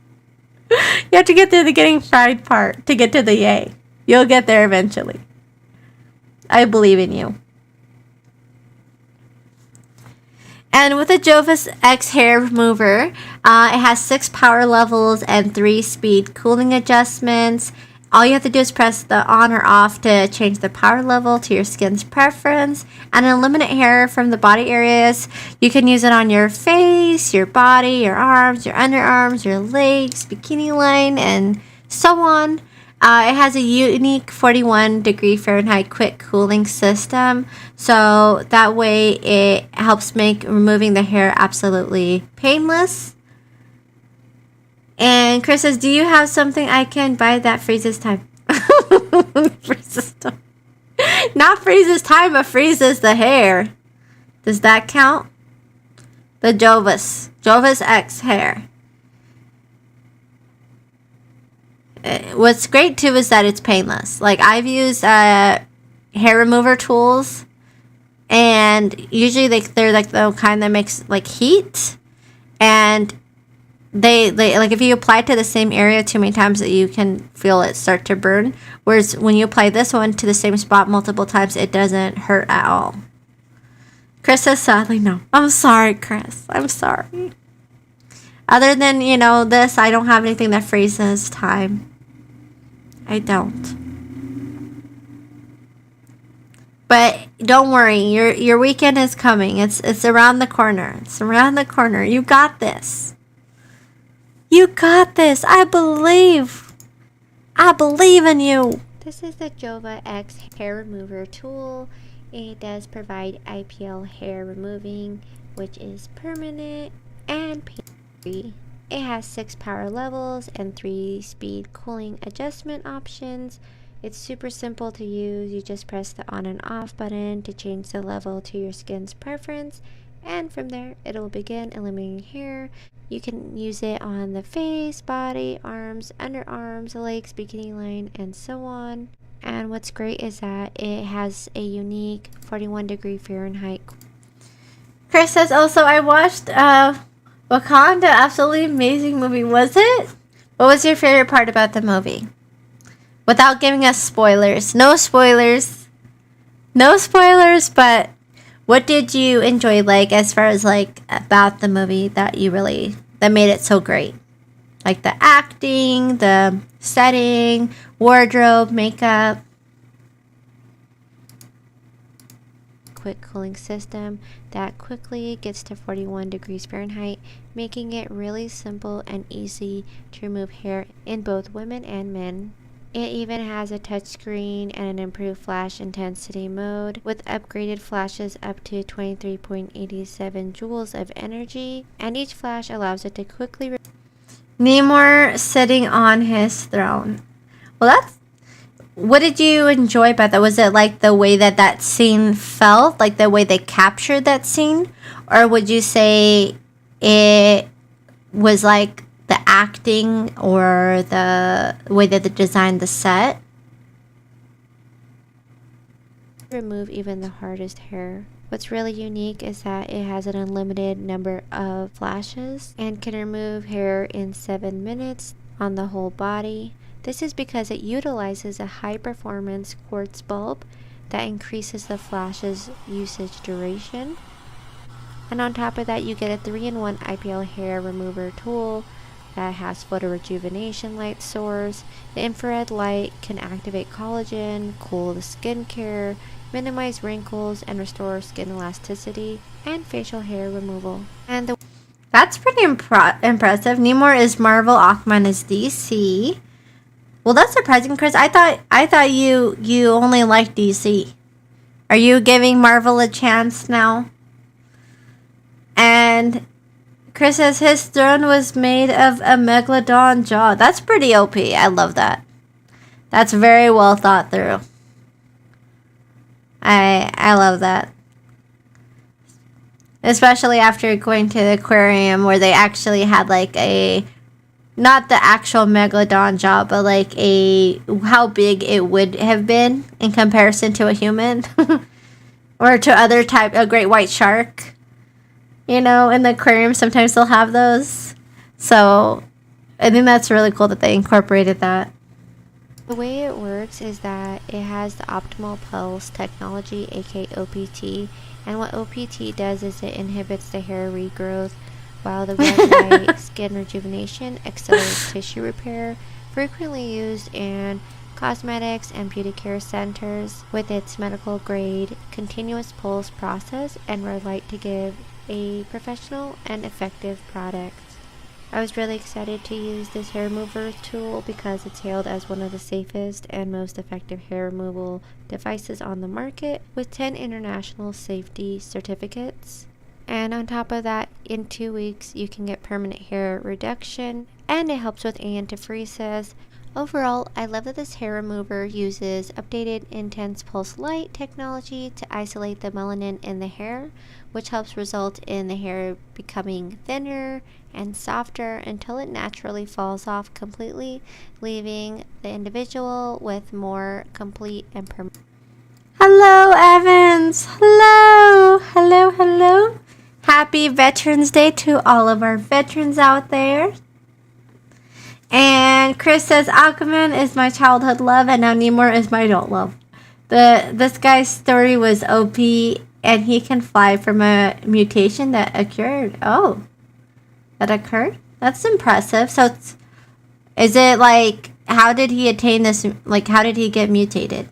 have to get through the getting fried part to get to the yay. You'll get there eventually. I believe in you. And with the Jovis X hair remover, it has 6 power levels and 3 speed cooling adjustments. All you have to do is press the on or off to change the power level to your skin's preference and eliminate hair from the body areas. You can use it on your face, your body, your arms, your underarms, your legs, bikini line, and so on. It has a unique 41 degree Fahrenheit quick cooling system, so that way it helps make removing the hair absolutely painless. And Chris says, do you have something I can buy that freezes time? Freezes time. Not freezes time, but freezes the hair. Does that count? The Jovis X hair. What's great too is that it's painless. Like, I've used hair remover tools, and usually they're like the kind that makes like heat, And they like, if you apply it to the same area too many times, that you can feel it start to burn. Whereas when you apply this one to the same spot multiple times, it doesn't hurt at all. Chris says sadly no. I'm sorry, Chris. I'm sorry. Other than, this, I don't have anything that freezes time. I don't. But don't worry, your weekend is coming. It's around the corner. It's around the corner. You got this. You got this. I believe. I believe in you. This is the Jova X hair remover tool. It does provide IPL hair removing, which is permanent and pain-free. It has 6 power levels and 3 speed cooling adjustment options. It's super simple to use. You just press the on and off button to change the level to your skin's preference, and from there it will begin eliminating hair. You can use it on the face, body, arms, underarms, legs, bikini line, and so on. And what's great is that it has a unique 41-degree Fahrenheit. Chris says also, I watched Wakanda, absolutely amazing movie. Was it? What was your favorite part about the movie? Without giving us spoilers. No spoilers. No spoilers, but what did you enjoy, like, as far as, like, about the movie that made it so great? Like the acting, the setting, wardrobe, makeup. Quick cooling system that quickly gets to 41 degrees Fahrenheit, making it really simple and easy to remove hair in both women and men. It even has a touchscreen and an improved flash intensity mode with upgraded flashes up to 23.87 joules of energy, and each flash allows it to quickly Namor sitting on his throne. Well, what did you enjoy about that? Was it like the way that scene felt, like the way they captured that scene, or would you say it was like the acting or the way that they designed the set? remove even the hardest hair. What's really unique is that it has an unlimited number of flashes and can remove hair in 7 minutes on the whole body. This is because it utilizes a high performance quartz bulb that increases the flash's usage duration. And on top of that, you get a 3-in-1 IPL hair remover tool that has photo rejuvenation light source. The infrared light can activate collagen, cool the skincare, minimize wrinkles, and restore skin elasticity and facial hair removal. And that's pretty impressive. Namor is Marvel, Aquaman is DC. Well, that's surprising, Chris. I thought you only liked DC. Are you giving Marvel a chance now? And Chris says his throne was made of a megalodon jaw. That's pretty OP. I love that. That's very well thought through. I love that. Especially after going to the aquarium where they actually had like a, not the actual megalodon jaw, but like how big it would have been in comparison to a human. Or to other type, a great white shark. You know, in the aquarium, sometimes they'll have those. So, I think that's really cool that they incorporated that. The way it works is that it has the optimal pulse technology, aka OPT. And what OPT does is it inhibits the hair regrowth, while the red light skin rejuvenation accelerates tissue repair, frequently used in cosmetics and beauty care centers with its medical grade continuous pulse process and red light to give a professional and effective product. I was really excited to use this hair remover tool because it's hailed as one of the safest and most effective hair removal devices on the market with 10 international safety certificates. And on top of that, in 2 weeks you can get permanent hair reduction, and it helps with antifreezes. Overall, I love that this hair remover uses updated intense pulse light technology to isolate the melanin in the hair, which helps result in the hair becoming thinner and softer until it naturally falls off completely, leaving the individual with more complete and permanent. Hello, Evans. Hello. Hello, hello. Happy Veterans Day to all of our veterans out there. And Chris says Aquaman is my childhood love and now Namor is my adult love. This guy's story was OP and he can fly from a mutation that occurred. Oh, that occurred? That's impressive. So is it like, how did he attain this? Like, how did he get mutated?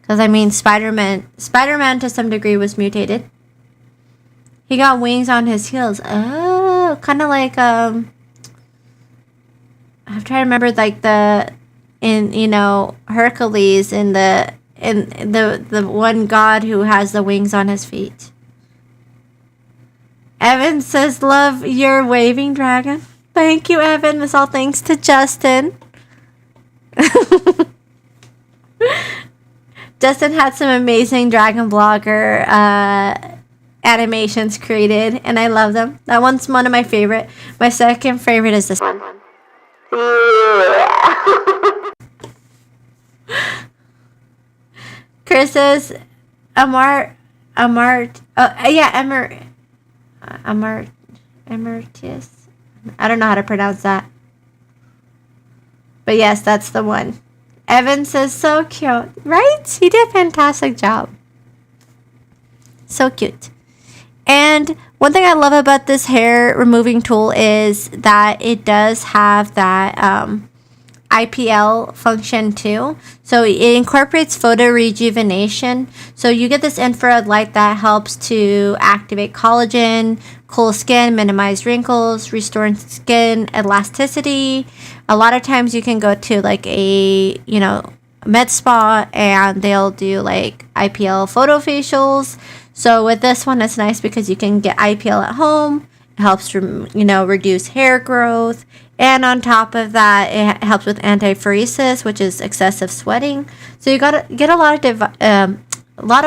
Because I mean, Spider-Man to some degree was mutated. He got wings on his heels. Oh, kind of like I'm trying to remember like Hercules in the one god who has the wings on his feet. Evan says, love your waving dragon. Thank you, Evan. This all thanks to Justin. Justin had some amazing Dragon Blogger animations created, and I love them. That one's one of my favorite. My second favorite is this one. Yeah. Chris says, Emeritus. I don't know how to pronounce that. But yes, that's the one. Evan says, so cute. Right? He did a fantastic job. So cute. And one thing I love about this hair removing tool is that it does have that IPL function too. So it incorporates photo rejuvenation. So you get this infrared light that helps to activate collagen, cool skin, minimize wrinkles, restore skin elasticity. A lot of times you can go to like a, med spa and they'll do like IPL photo facials. So with this one, it's nice because you can get IPL at home. It helps, reduce hair growth. And on top of that, it helps with antiphoresis, which is excessive sweating. So you gotta get a lot of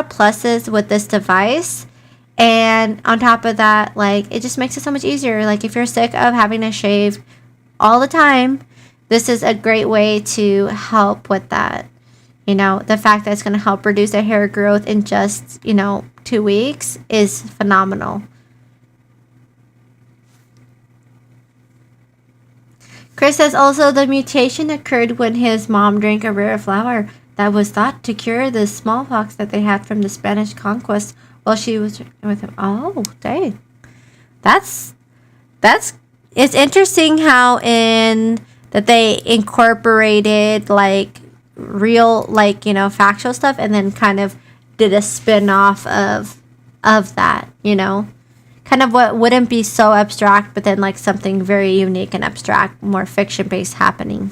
pluses with this device. And on top of that, like, it just makes it so much easier. Like, if you're sick of having to shave all the time, this is a great way to help with that. The fact that it's going to help reduce the hair growth in just, 2 weeks is phenomenal. Chris says also the mutation occurred when his mom drank a rare flower that was thought to cure the smallpox that they had from the Spanish conquest while she was with him. Oh, dang. It's interesting how that they incorporated like real, like, factual stuff and then kind of did a spin-off of that, kind of what wouldn't be so abstract, but then like something very unique and abstract, more fiction-based happening.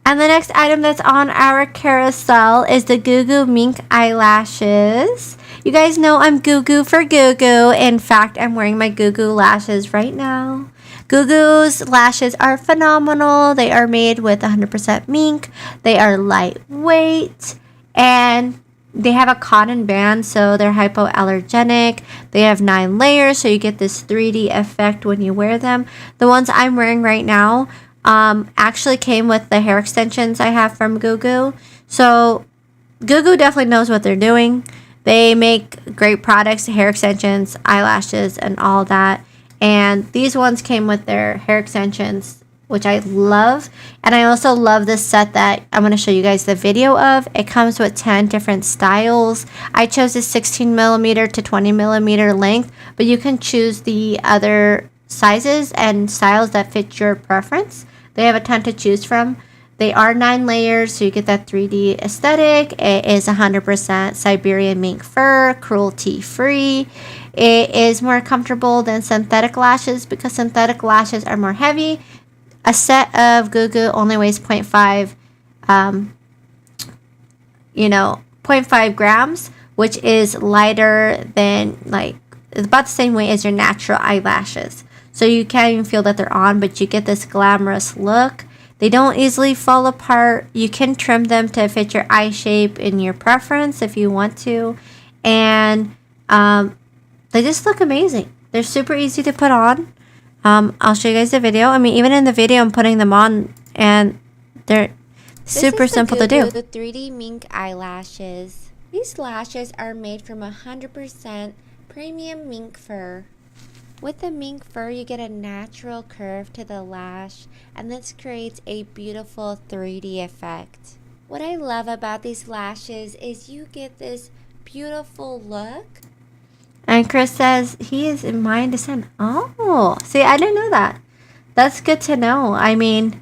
And the next item that's on our carousel is the Goo Goo Mink eyelashes. You guys know I'm Goo Goo for Goo Goo. In fact, I'm wearing my Goo Goo lashes right now. Goo Goo's lashes are phenomenal. They are made with 100% mink. They are lightweight and they have a cotton band, so they're hypoallergenic. They have 9 layers, so you get this 3D effect when you wear them. The ones I'm wearing right now actually came with the hair extensions I have from Goo Goo. So Goo Goo definitely knows what they're doing. They make great products, hair extensions, eyelashes, and all that. And these ones came with their hair extensions, which I love. And I also love this set that I'm going to show you guys the video of. It comes with 10 different styles. I chose this 16 millimeter to 20 millimeter length, but you can choose the other sizes and styles that fit your preference. They have a ton to choose from. They are 9 layers, so you get that 3D aesthetic. It is 100% Siberian mink fur, cruelty-free. It is more comfortable than synthetic lashes because synthetic lashes are more heavy. A set of Goo Goo only weighs 0.5 grams, which is lighter than, like, it's about the same weight as your natural eyelashes. So you can't even feel that they're on, but you get this glamorous look. They don't easily fall apart. You can trim them to fit your eye shape and your preference if you want to. And they just look amazing. They're super easy to put on. I'll show you guys the video. I mean, even in the video, I'm putting them on, and they're super simple to do. The 3D mink eyelashes. These lashes are made from 100% premium mink fur. With the mink fur, you get a natural curve to the lash, and this creates a beautiful 3D effect. What I love about these lashes is you get this beautiful look. And Chris says he is in my descent. Oh, see, I didn't know that. That's good to know. I mean,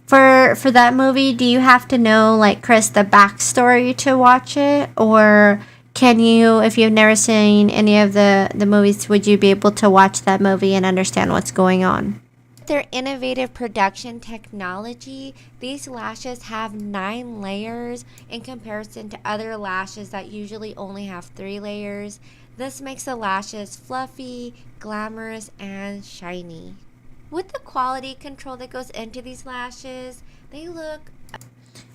for that movie, do you have to know, like, Chris, the backstory to watch it? Or can you, if you've never seen any of the movies, would you be able to watch that movie and understand what's going on? Their innovative production technology, these lashes have 9 layers in comparison to other lashes that usually only have 3 layers. This makes the lashes fluffy, glamorous, and shiny. With the quality control that goes into these lashes, they look...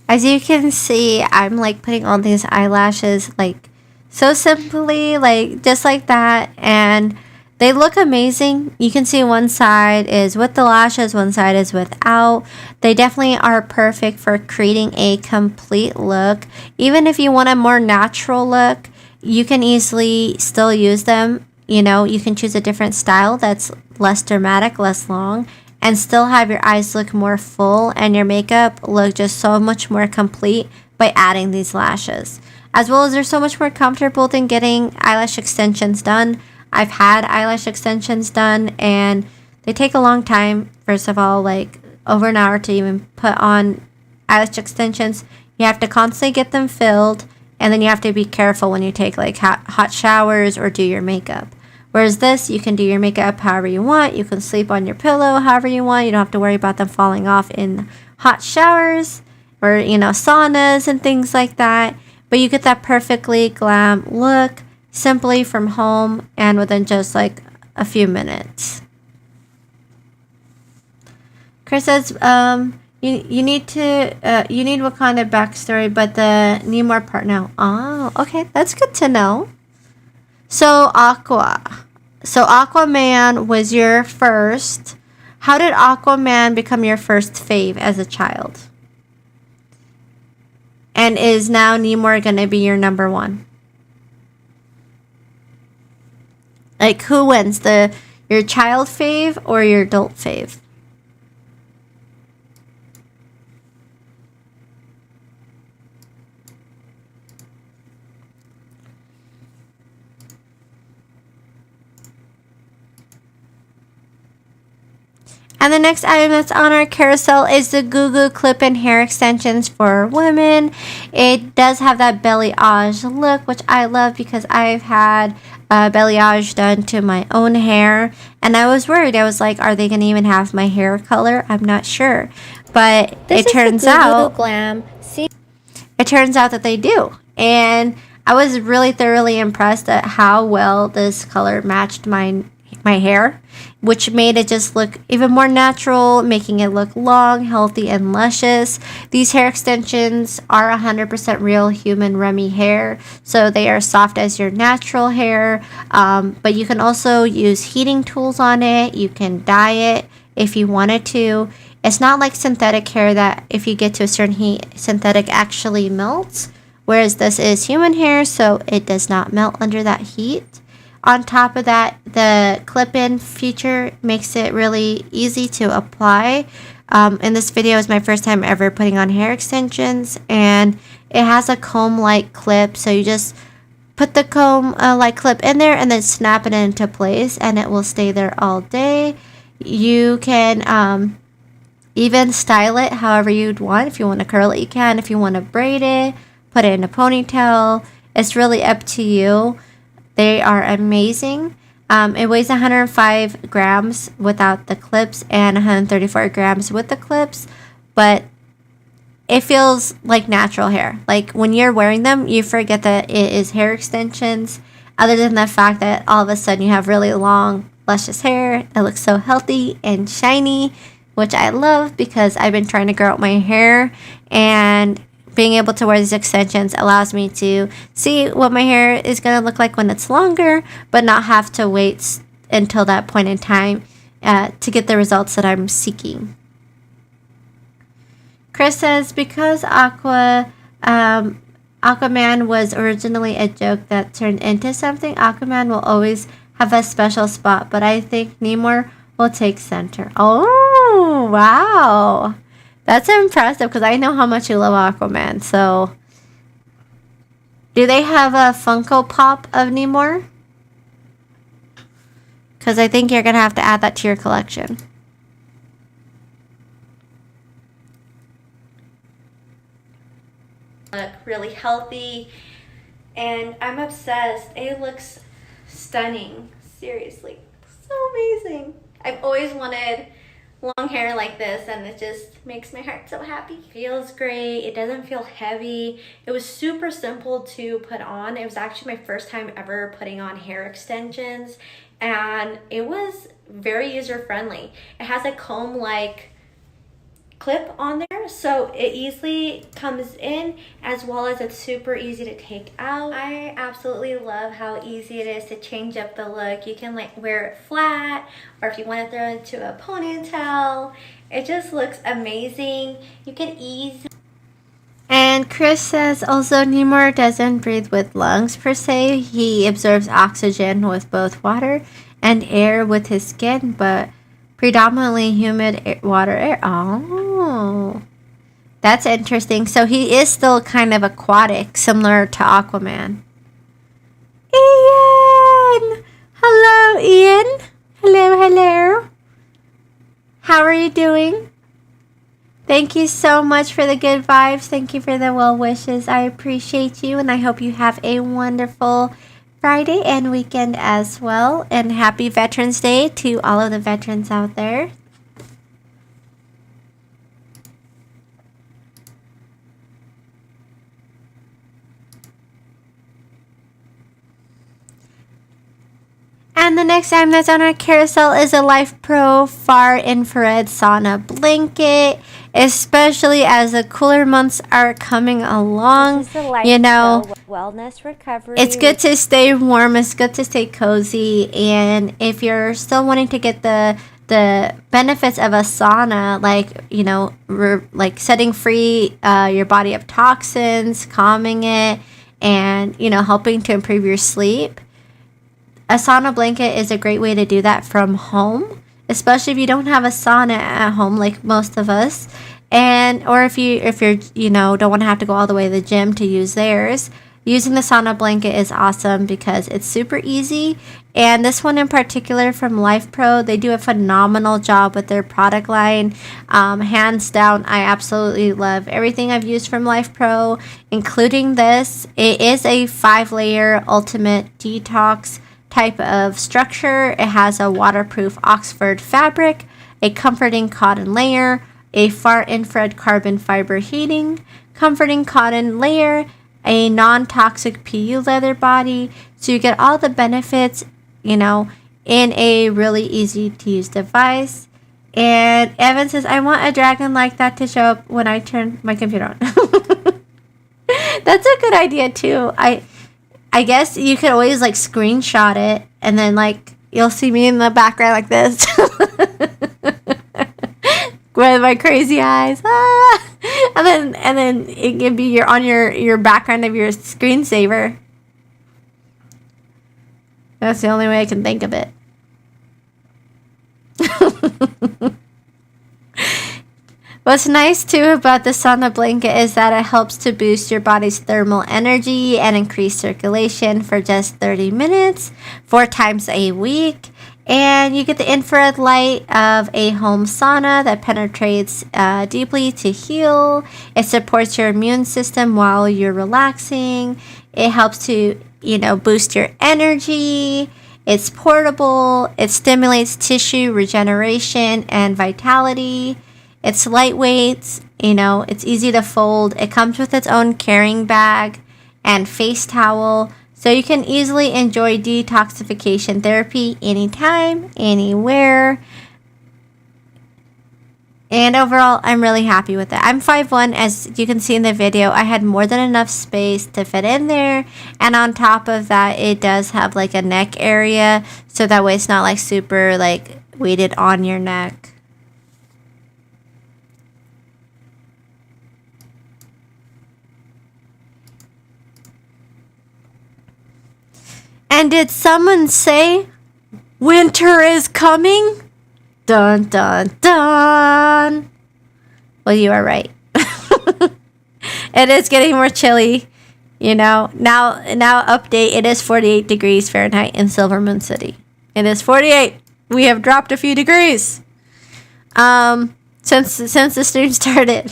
As you can see, I'm like putting on these eyelashes like so simply, like just like that, and they look amazing. You can see one side is with the lashes, one side is without. They definitely are perfect for creating a complete look. Even if you want a more natural look, you can easily still use them. You know, you can choose a different style that's less dramatic, less long, and still have your eyes look more full and your makeup look just so much more complete by adding these lashes. As well as they're so much more comfortable than getting eyelash extensions done. I've had eyelash extensions done and they take a long time. First of all, like over an hour to even put on eyelash extensions. You have to constantly get them filled, and then you have to be careful when you take like hot showers or do your makeup. Whereas this, you can do your makeup however you want. You can sleep on your pillow however you want. You don't have to worry about them falling off in hot showers or, you know, saunas and things like that. But you get that perfectly glam look simply from home and within just like a few minutes. Chris says, you need Wakanda backstory, but the Namor part now. Oh, okay, that's good to know. So Aquaman was your first. How did Aquaman become your first fave as a child? And is now Namor gonna be your number one? Like, who wins, your child fave or your adult fave? And the next item that's on our carousel is the Goo Goo Clip-In hair extensions for women. It does have that balayage look, which I love because I've had balayage done to my own hair. And I was worried. I was like, are they going to even have my hair color? I'm not sure. But it turns out that they do. And I was really thoroughly impressed at how well this color matched my hair, which made it just look even more natural, making it look long, healthy, and luscious. These hair extensions are 100% real human Remy hair, so they are soft as your natural hair, but you can also use heating tools on it. You can dye it if you wanted to. It's not like synthetic hair that if you get to a certain heat, synthetic actually melts, whereas this is human hair, so it does not melt under that heat. On top of that, the clip-in feature makes it really easy to apply. And this video is my first time ever putting on hair extensions, and it has a comb-like clip, so you just put the comb-like clip in there and then snap it into place, and it will stay there all day. You can even style it however you'd want. If you want to curl it, you can. If you want to braid it, put it in a ponytail, it's really up to you. They are amazing. It weighs 105 grams without the clips and 134 grams with the clips, but it feels like natural hair. Like when you're wearing them, you forget that it is hair extensions, other than the fact that all of a sudden you have really long, luscious hair that looks so healthy and shiny, which I love because I've been trying to grow out my hair, and being able to wear these extensions allows me to see what my hair is going to look like when it's longer, but not have to wait until that point in time to get the results that I'm seeking. Chris says, because Aqua Aquaman was originally a joke that turned into something, Aquaman will always have a special spot, but I think Namor will take center. Oh, wow. That's impressive because I know how much you love Aquaman. So, do they have a Funko Pop of Namor? Because I think you're going to have to add that to your collection. Look really healthy, and I'm obsessed. It looks stunning. Seriously, so amazing. I've always wanted long hair like this, and it just makes my heart so happy. Feels great. It doesn't feel heavy. It was super simple to put on. It was actually my first time ever putting on hair extensions, and it was very user friendly. It has a comb like clip on there, so it easily comes in, as well as it's super easy to take out. I absolutely love how easy it is to change up the look. You can like wear it flat, or if you want to throw it into a ponytail, it just looks amazing. You can ease. And Chris says also Namor doesn't breathe with lungs per se. He absorbs oxygen with both water and air with his skin, but predominantly humid water air. Oh, that's interesting. So he is still kind of aquatic, similar to Aquaman. Ian! Hello, Ian. Hello. How are you doing? Thank you so much for the good vibes. Thank you for the well wishes. I appreciate you, and I hope you have a wonderful Friday and weekend as well. And happy Veterans Day to all of the veterans out there. And the next item that's on our carousel is a Life Pro Far Infrared Sauna Blanket, especially as the cooler months are coming along. You know, wellness recovery. It's good to stay warm. It's good to stay cozy. And if you're still wanting to get the benefits of a sauna, like, you know, like setting free your body of toxins, calming it, and, you know, helping to improve your sleep, a sauna blanket is a great way to do that from home, especially if you don't have a sauna at home like most of us, and or if you're you know, don't want to have to go all the way to the gym to use theirs. Using the sauna blanket is awesome because it's super easy, and this one in particular from Life Pro, they do a phenomenal job with their product line. Hands down, I absolutely love everything I've used from Life Pro, including this. It is a 5-layer ultimate detox type of structure. It has a waterproof Oxford fabric, a comforting cotton layer, a far infrared carbon fiber heating, comforting cotton layer, a non-toxic PU leather body. So you get all the benefits, you know, in a really easy to use device. And Evan says, I want a dragon like that to show up when I turn my computer on. That's a good idea too. I guess you could always like screenshot it, and then like you'll see me in the background like this with my crazy eyes, and then it can be on your background of your screensaver. That's the only way I can think of it. What's nice too about the sauna blanket is that it helps to boost your body's thermal energy and increase circulation for just 30 minutes, 4 times a week. And you get the infrared light of a home sauna that penetrates deeply to heal. It supports your immune system while you're relaxing. It helps to, you know, boost your energy. It's portable. It stimulates tissue regeneration and vitality. It's lightweight, you know, it's easy to fold. It comes with its own carrying bag and face towel, so you can easily enjoy detoxification therapy anytime, anywhere. And overall, I'm really happy with it. I'm 5'1", as you can see in the video. I had more than enough space to fit in there. And on top of that, it does have like a neck area, so that way it's not like super like weighted on your neck. And did someone say winter is coming? Dun dun dun. Well, you are right. It is getting more chilly. You know, now update, it is 48 degrees Fahrenheit in Silver Moon City. It is 48. We have dropped a few degrees. Since the stream started.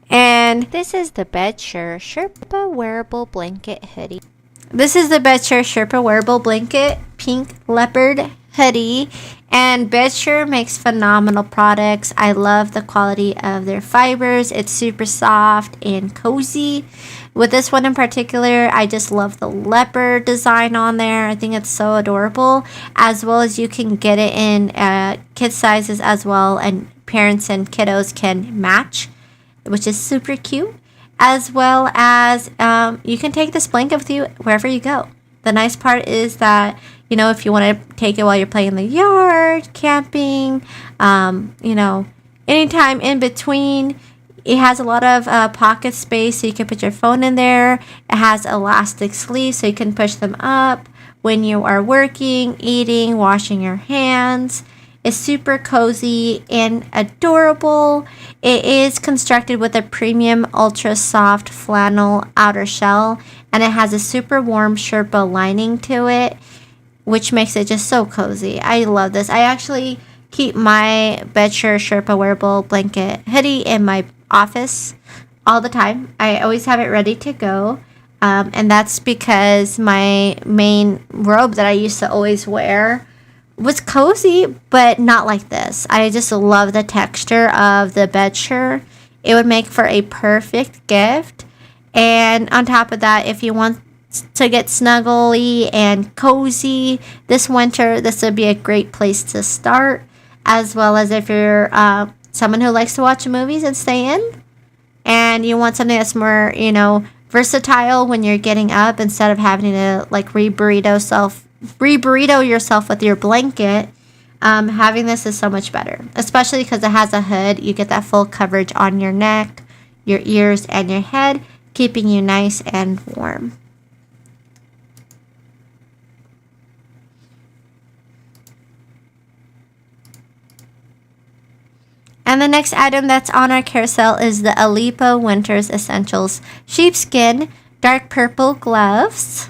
And this is the Bedsure Sherpa wearable blanket hoodie. This is the Bedsure Sherpa wearable blanket pink leopard hoodie. And Bedsure makes phenomenal products. I love the quality of their fibers. It's super soft and cozy. With this one in particular, I just love the leopard design on there. I think it's so adorable. As well as you can get it in kid sizes as well. And parents and kiddos can match, which is super cute. As well as you can take this blanket with you wherever you go. The nice part is that, you know, if you want to take it while you're playing in the yard, camping, you know, anytime in between. It has a lot of pocket space, so you can put your phone in there. It has elastic sleeves, so you can push them up when you are working, eating, washing your hands. It's super cozy and adorable. It is constructed with a premium ultra soft flannel outer shell, and it has a super warm Sherpa lining to it, which makes it just so cozy. I love this. I actually keep my Bedsure Sherpa wearable blanket hoodie in my office all the time. I always have it ready to go. And that's because my main robe that I used to always wear was cozy, but not like this. I just love the texture of the Bedsure. It would make for a perfect gift. And on top of that, if you want to get snuggly and cozy this winter, this would be a great place to start. As well as if you're someone who likes to watch movies and stay in, and you want something that's more, you know, versatile when you're getting up instead of having to like re-burrito yourself with your blanket. Having this is so much better, especially because it has a hood. You get that full coverage on your neck, your ears, and your head, keeping you nice and warm. And the next item that's on our carousel is the Alipa Winter's Essentials Sheepskin Dark Purple Gloves.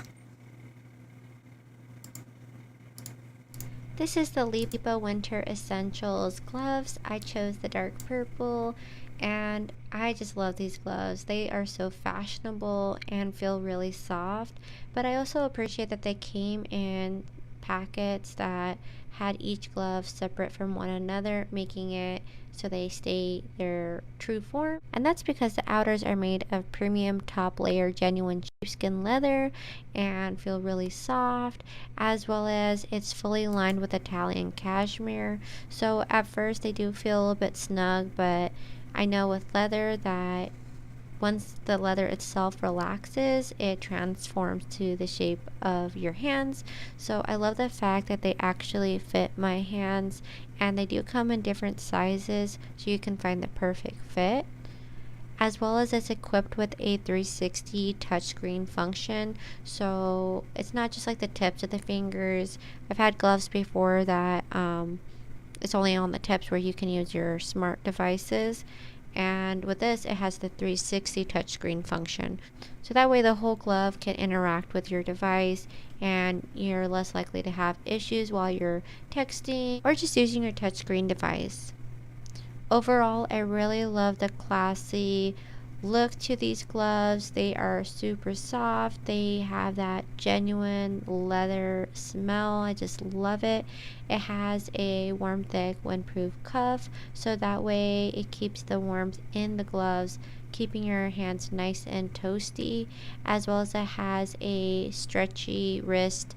This is the Alipa Winter Essentials gloves. I chose the dark purple, and I just love these gloves. They are so fashionable and feel really soft, but I also appreciate that they came in packets that had each glove separate from one another, making it so they stay their true form. And that's because the outers are made of premium top layer genuine sheepskin leather and feel really soft, as well as it's fully lined with Italian cashmere. So at first they do feel a little bit snug, but I know with leather that once the leather itself relaxes, it transforms to the shape of your hands. So I love the fact that they actually fit my hands, and they do come in different sizes so you can find the perfect fit. As well as it's equipped with a 360 touchscreen function, so it's not just like the tips of the fingers. I've had gloves before that it's only on the tips where you can use your smart devices. And with this, it has the 360 touchscreen function. So that way the whole glove can interact with your device, and you're less likely to have issues while you're texting or just using your touchscreen device. Overall, I really love the classy look to these gloves. They are super soft. They have that genuine leather smell. I just love it. It has a warm, thick, windproof cuff, so that way it keeps the warmth in the gloves, keeping your hands nice and toasty, as well as it has a stretchy wrist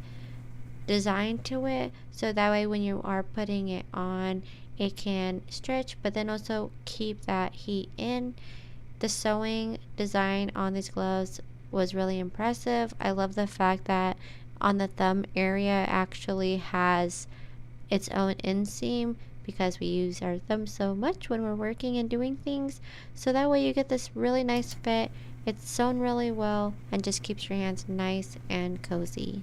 design to it, so that way when you are putting it on, it can stretch but then also keep that heat in. The sewing design on these gloves was really impressive. I love the fact that on the thumb area actually has its own inseam, because we use our thumbs so much when we're working and doing things. So that way you get this really nice fit. It's sewn really well and just keeps your hands nice and cozy.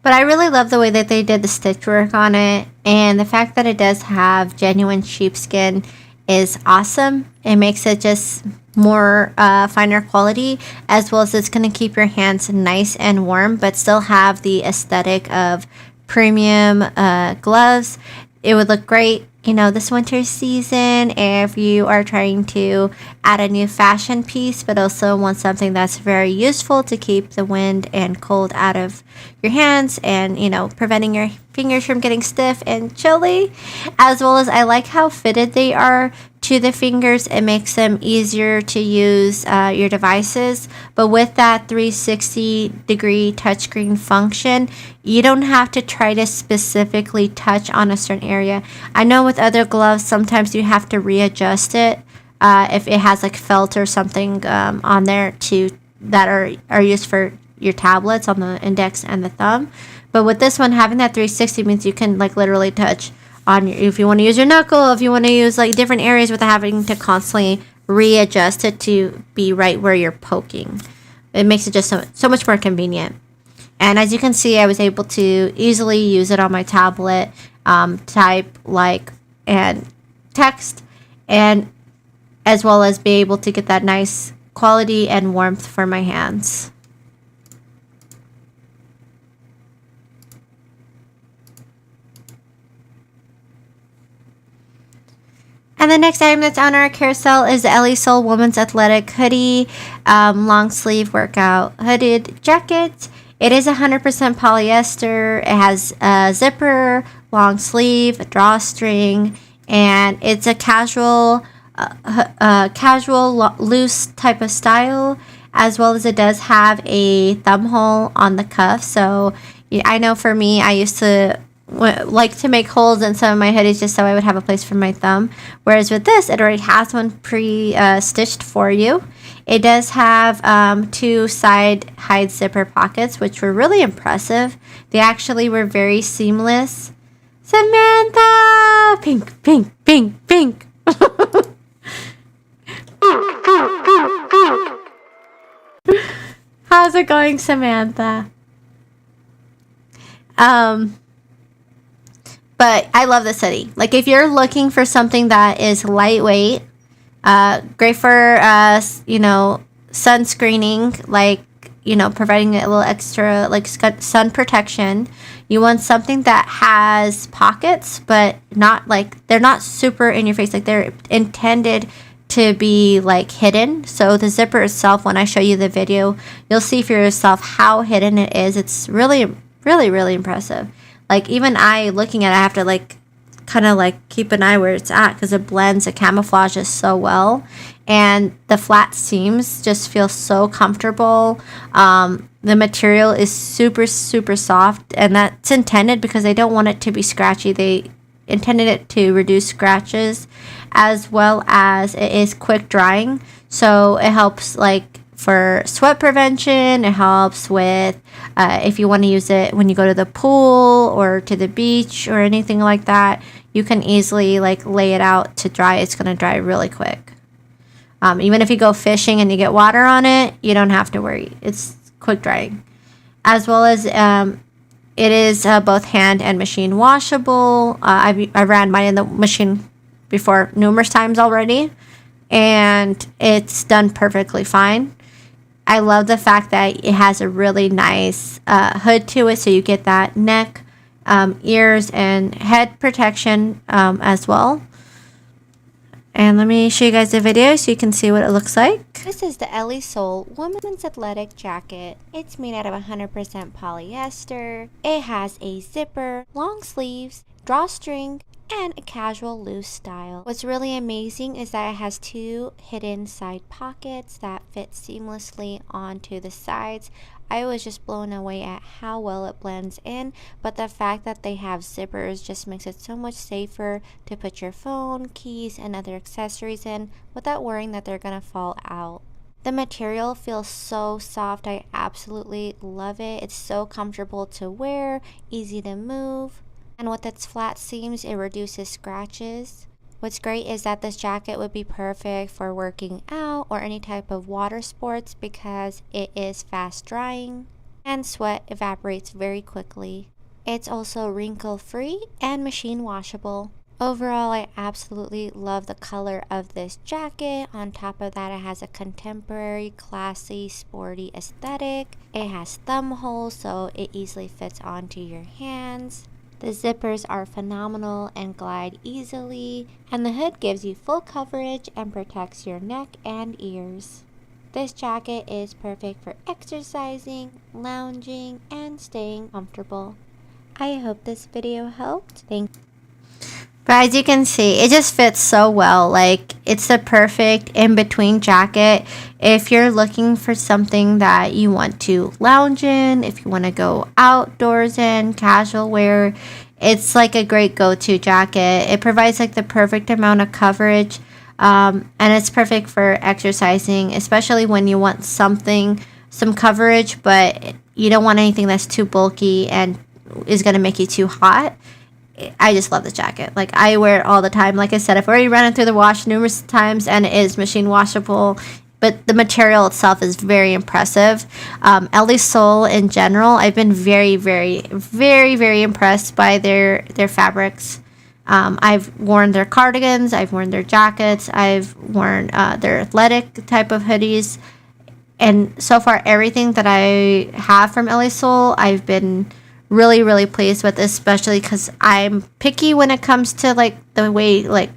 But I really love the way that they did the stitch work on it, and the fact that it does have genuine sheepskin is awesome. It makes it just more finer quality, as well as it's going to keep your hands nice and warm, but still have the aesthetic of premium gloves. It would look great, you know, this winter season if you are trying to add a new fashion piece, but also want something that's very useful to keep the wind and cold out of your hands and, you know, preventing your fingers from getting stiff and chilly. As well as I like how fitted they are to the fingers. It makes them easier to use your devices. But with that 360-degree touchscreen function, you don't have to try to specifically touch on a certain area. I know with other gloves, sometimes you have to readjust it if it has like felt or something on there that are used for your tablets on the index and the thumb. But with this one, having that 360 means you can like literally touch on your, if you want to use your knuckle, if you want to use like different areas without having to constantly readjust it to be right where you're poking. It makes it just so much more convenient. And as you can see, I was able to easily use it on my tablet, type like and text, and as well as be able to get that nice quality and warmth for my hands. And the next item that's on our carousel is the Ellie Soul Women's Athletic Hoodie, long sleeve workout hooded jacket. It is 100% polyester. It has a zipper, long sleeve, a drawstring, and it's a casual, loose type of style, as well as it does have a thumb hole on the cuff. So I know for me, I used to like to make holes in some of my hoodies just so I would have a place for my thumb. Whereas with this, it already has one pre-stitched for you. It does have 2 side hide zipper pockets, which were really impressive. They actually were very seamless. Samantha! Pink, pink, pink, pink. How's it going, Samantha? But I love this hoodie. Like, if you're looking for something that is lightweight, great for, you know, sunscreening, like, you know, providing a little extra, like, sun protection. You want something that has pockets, but not, like, they're not super in your face. Like, they're intended to be, like, hidden. So the zipper itself, when I show you the video, you'll see for yourself how hidden it is. It's really, really, really impressive. Like, even I, looking at it, I have to, like, kind of, like, keep an eye where it's at because it blends, it camouflages so well. And the flat seams just feel so comfortable. The material is super, super soft, and that's intended because they don't want it to be scratchy. They intended it to reduce scratches, as well as it is quick drying. So it helps, like, for sweat prevention. It helps with if you want to use it when you go to the pool or to the beach or anything like that, you can easily like lay it out to dry. It's going to dry really quick. Even if you go fishing and you get water on it, you don't have to worry. It's quick drying. As well as it is both hand and machine washable. I ran mine in the machine before numerous times already, and it's done perfectly fine. I love the fact that it has a really nice hood to it, so you get that neck, ears, and head protection as well. And let me show you guys the video so you can see what it looks like. This is the Ellie Soul Women's Athletic Jacket. It's made out of 100% polyester. It has a zipper, long sleeves, drawstring, and a casual loose style. What's really amazing is that it has 2 hidden side pockets that fit seamlessly onto the sides. I was just blown away at how well it blends in, but the fact that they have zippers just makes it so much safer to put your phone, keys, and other accessories in without worrying that they're gonna fall out. The material feels so soft. I absolutely love it. It's so comfortable to wear, easy to move. And with its flat seams, it reduces scratches. What's great is that this jacket would be perfect for working out or any type of water sports because it is fast drying and sweat evaporates very quickly. It's also wrinkle free and machine washable. Overall, I absolutely love the color of this jacket. On top of that, it has a contemporary, classy, sporty aesthetic. It has thumb holes so it easily fits onto your hands. The zippers are phenomenal and glide easily, and the hood gives you full coverage and protects your neck and ears. This jacket is perfect for exercising, lounging, and staying comfortable. I hope this video helped. Thank you. But as you can see, it just fits so well. Like, it's the perfect in-between jacket if you're looking for something that you want to lounge in, if you want to go outdoors in, casual wear. It's like a great go-to jacket. It provides like the perfect amount of coverage, and it's perfect for exercising, especially when you want some coverage, but you don't want anything that's too bulky and is going to make you too hot. I just love this jacket. Like, I wear it all the time. Like I said, I've already run it through the wash numerous times, and it is machine washable. But the material itself is very impressive. Ellie Soul in general, I've been very, very, very, very impressed by their fabrics. I've worn their cardigans. I've worn their jackets. I've worn their athletic type of hoodies. And so far, everything that I have from Ellie Soul, I've been really, really pleased with, especially because I'm picky when it comes to like the way, like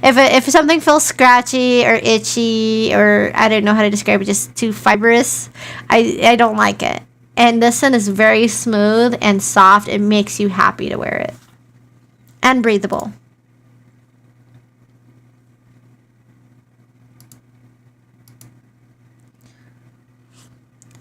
if something feels scratchy or itchy, or I don't know how to describe it, just too fibrous, I don't like it. And this one is very smooth and soft. It makes you happy to wear it, and breathable.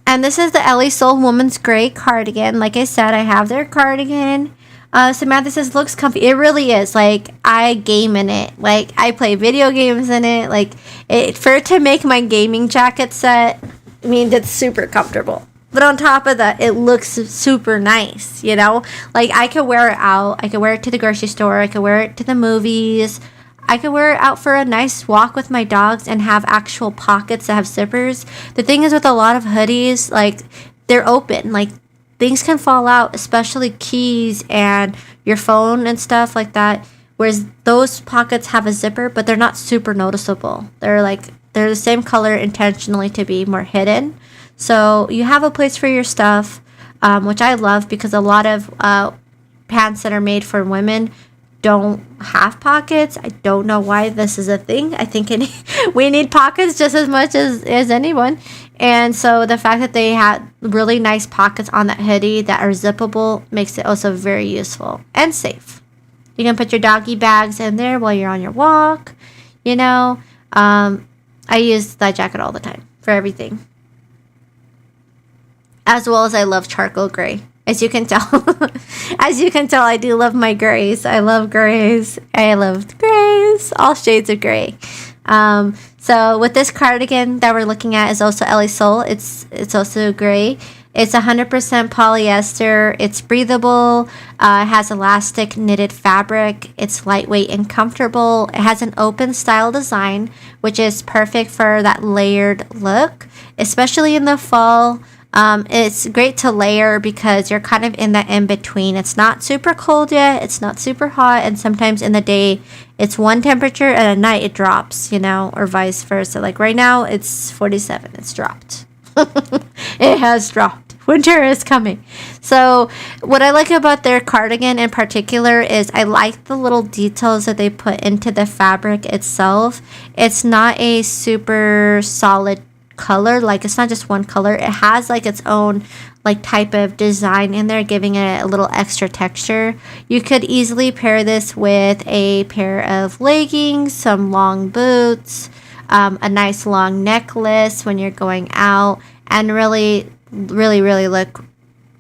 And this is the Ellie Soul Woman's Gray cardigan. Like I said, I have their cardigan. Samantha says, looks comfy. It really is. Like, I game in it. Like, I play video games in it. Like, for it to make my gaming jacket set, I mean, it's super comfortable. But on top of that, it looks super nice, you know? Like, I could wear it out. I could wear it to the grocery store. I could wear it to the movies. I could wear it out for a nice walk with my dogs and have actual pockets that have zippers. The thing is with a lot of hoodies, like, they're open. Like, things can fall out, especially keys and your phone and stuff like that. Whereas those pockets have a zipper, but they're not super noticeable. They're the same color intentionally to be more hidden. So you have a place for your stuff, which I love, because a lot of pants that are made for women don't have pockets. I don't know why this is a thing. I think we need pockets just as much as anyone. And so the fact that they had really nice pockets on that hoodie that are zippable makes it also very useful and safe. You can put your doggy bags in there while you're on your walk. You know, I use that jacket all the time for everything. As well as I love charcoal gray. As you can tell, I do love my grays. I love grays. I love grays. All shades of gray. So with this cardigan that we're looking at is also Ellie Soul. It's also gray. It's 100% polyester. It's breathable. It has elastic knitted fabric. It's lightweight and comfortable. It has an open style design, which is perfect for that layered look, especially in the fall. It's great to layer because you're kind of in the in-between. It's not super cold yet. It's not super hot. And sometimes in the day, it's one temperature, and at night it drops, you know, or vice versa. Like right now, it's 47. It's dropped. It has dropped. Winter is coming. So what I like about their cardigan in particular is I like the little details that they put into the fabric itself. It's not a super solid color. Like, it's not just one color. It has like its own like type of design in there, giving it a little extra texture. You could easily pair this with a pair of leggings, some long boots, a nice long necklace when you're going out, and really look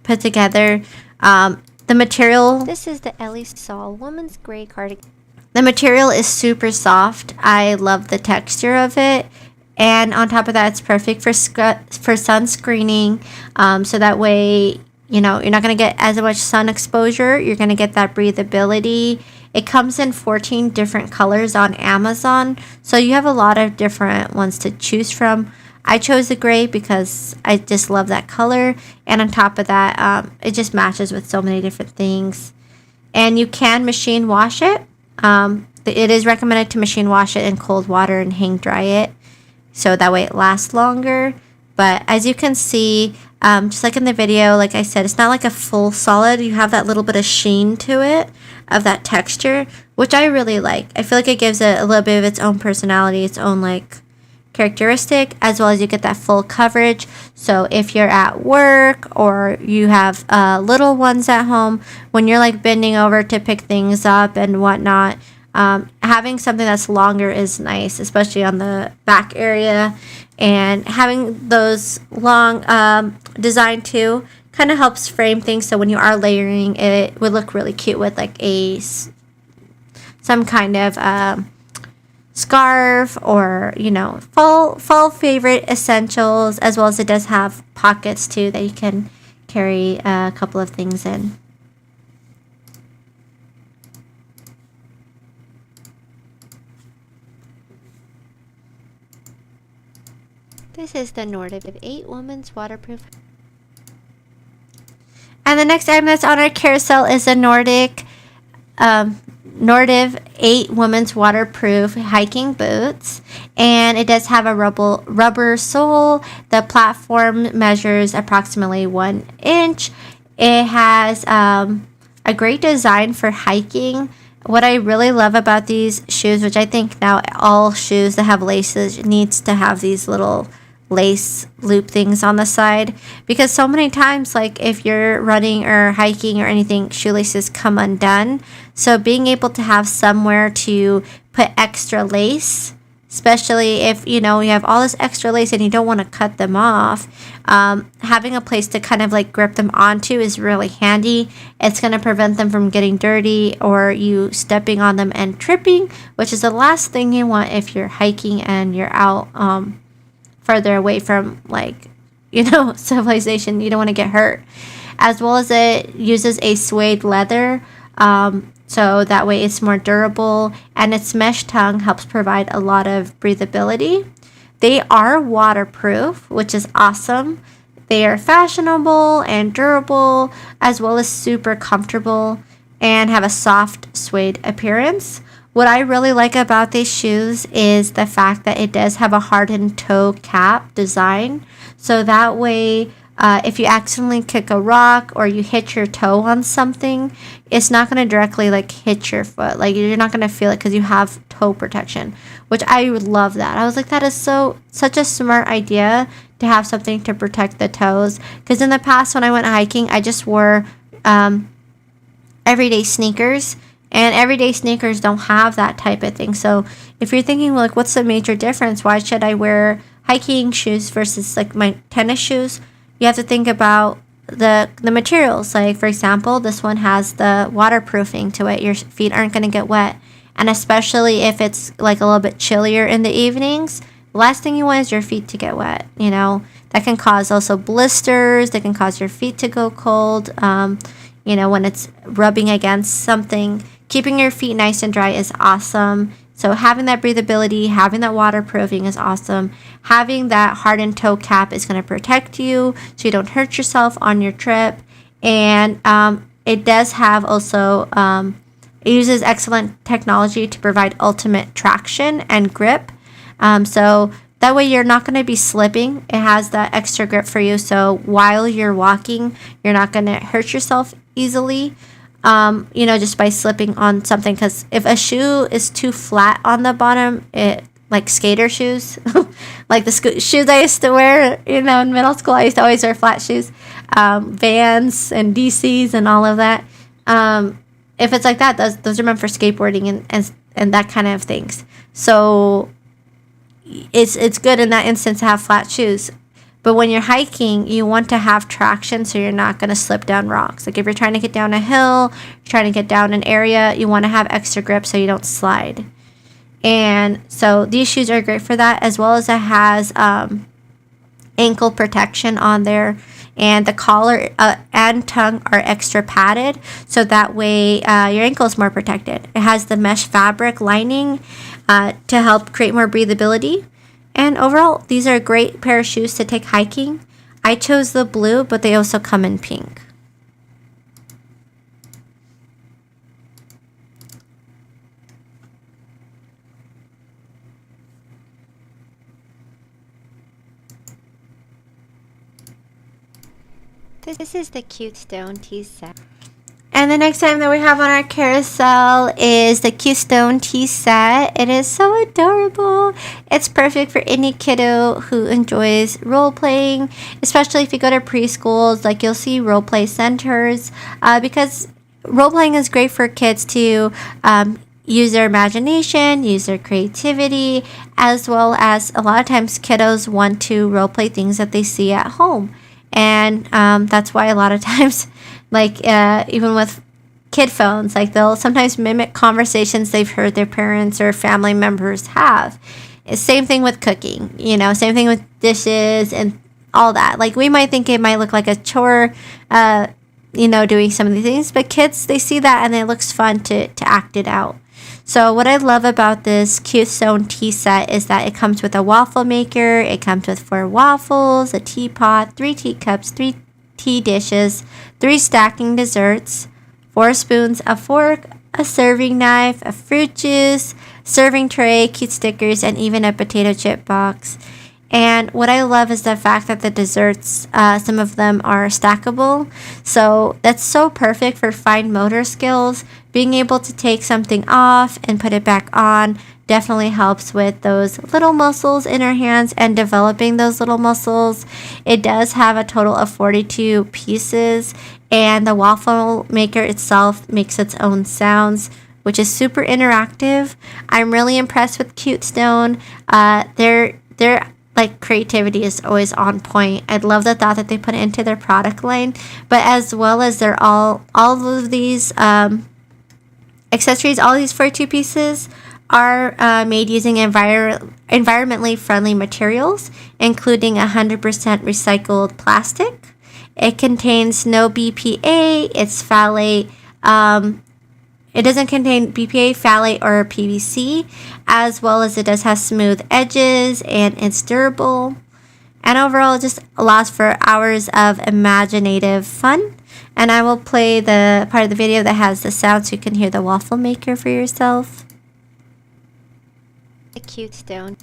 put together. The material, This is the Ellie Soul Woman's Gray cardigan. the material is super soft. I love the texture of it. And on top of that, it's perfect for sunscreening. So that way, you know, you're not going to get as much sun exposure. You're going to get that breathability. It comes in 14 different colors on Amazon, so you have a lot of different ones to choose from. I chose the gray because I just love that color, and on top of that, it just matches with so many different things. And you can machine wash it. It is recommended to machine wash it in cold water and hang dry it, so that way it lasts longer. But as you can see, just like in the video, like I said, it's not like a full solid. You have that little bit of sheen to it, of that texture, which I really like. I feel like it gives it a little bit of its own personality, its own like characteristic, as well as you get that full coverage. So if you're at work or you have little ones at home, when you're like bending over to pick things up and whatnot, having something that's longer is nice, especially on the back area. And having those long design too kind of helps frame things, so when you are layering it would look really cute with like some kind of scarf, or fall favorite essentials, as well as it does have pockets too that you can carry a couple of things in. This is the Nordic 8 Women's Waterproof. And the next item that's on our carousel is the Nordiv 8 Women's Waterproof Hiking Boots. And it does have a rubber sole. The platform measures approximately 1 inch. It has a great design for hiking. What I really love about these shoes, which I think now all shoes that have laces needs to have these little lace loop things on the side, because so many times, like if you're running or hiking or anything, shoelaces come undone. So being able to have somewhere to put extra lace, especially if you have all this extra lace and you don't want to cut them off, having a place to kind of like grip them onto is really handy. It's going to prevent them from getting dirty or you stepping on them and tripping, which is the last thing you want if you're hiking and you're out further away from civilization. You don't want to get hurt. As well as it uses a suede leather, so that way it's more durable, and its mesh tongue helps provide a lot of breathability. They are waterproof, which is awesome. They are fashionable and durable, as well as super comfortable, and have a soft suede appearance. What I really like about these shoes is the fact that it does have a hardened toe cap design. So that way, if you accidentally kick a rock or you hit your toe on something, it's not going to directly hit your foot. You're not going to feel it because you have toe protection, which I would love that. I was like, that is such a smart idea to have something to protect the toes. Because in the past, when I went hiking, I just wore everyday sneakers. And everyday sneakers don't have that type of thing. So if you're thinking, what's the major difference? Why should I wear hiking shoes versus my tennis shoes? You have to think about the materials. For example, this one has the waterproofing to it. Your feet aren't going to get wet. And especially if it's a little bit chillier in the evenings, the last thing you want is your feet to get wet. That can cause also blisters. That can cause your feet to go cold. When it's rubbing against something. Keeping your feet nice and dry is awesome. So having that breathability, having that waterproofing is awesome. Having that hardened toe cap is going to protect you so you don't hurt yourself on your trip. And it does have also, it uses excellent technology to provide ultimate traction and grip. So that way you're not going to be slipping. It has that extra grip for you. So while you're walking, you're not going to hurt yourself easily. Just by slipping on something, because if a shoe is too flat on the bottom, like skater shoes, like the shoes I used to wear, in middle school, I used to always wear flat shoes, Vans and DCs and all of that. If it's like that, those are meant for skateboarding and that kind of things. So it's good in that instance to have flat shoes. But when you're hiking, you want to have traction so you're not going to slip down rocks. If you're trying to get down a hill, you're trying to get down an area, you want to have extra grip so you don't slide. And so these shoes are great for that, as well as it has ankle protection on there. and the collar and tongue are extra padded, so that way your ankle is more protected. It has the mesh fabric lining to help create more breathability. And overall, these are a great pair of shoes to take hiking. I chose the blue, but they also come in pink. This is the cute stone tea set. And the next item that we have on our carousel is the cute stone tea set. It is so adorable. It's perfect for any kiddo who enjoys role playing, especially if you go to preschools. Like, you'll see role play centers because role playing is great for kids to use their imagination, use their creativity, as well as a lot of times kiddos want to role play things that they see at home. And that's why a lot of times, like even with kid phones, like they'll sometimes mimic conversations they've heard their parents or family members have. Same thing with cooking, same thing with dishes and all that. Like, we might think it might look like a chore, doing some of these things, but kids, they see that and it looks fun to act it out. So what I love about this cute stone tea set is that it comes with a waffle maker, it comes with 4 waffles, a teapot, 3 teacups, 3 tea dishes, 3 stacking desserts, 4 spoons, a fork, a serving knife, a fruit juice, serving tray, cute stickers, and even a potato chip box. And what I love is the fact that the desserts, some of them are stackable. So that's so perfect for fine motor skills. Being able to take something off and put it back on definitely helps with those little muscles in our hands and developing those little muscles. It does have a total of 42 pieces, and the waffle maker itself makes its own sounds, which is super interactive. I'm really impressed with Cute Stone. Their like creativity is always on point. I love the thought that they put into their product line, but as well as they're all of these accessories, all these 42 pieces are made using environmentally friendly materials, including 100% recycled plastic. It contains no BPA. It's phthalate. It doesn't contain BPA, phthalate, or PVC, as well as it does have smooth edges and it's durable. And overall, it just allows for hours of imaginative fun. And I will play the part of the video that has the sound so you can hear the waffle maker for yourself. The cute stone.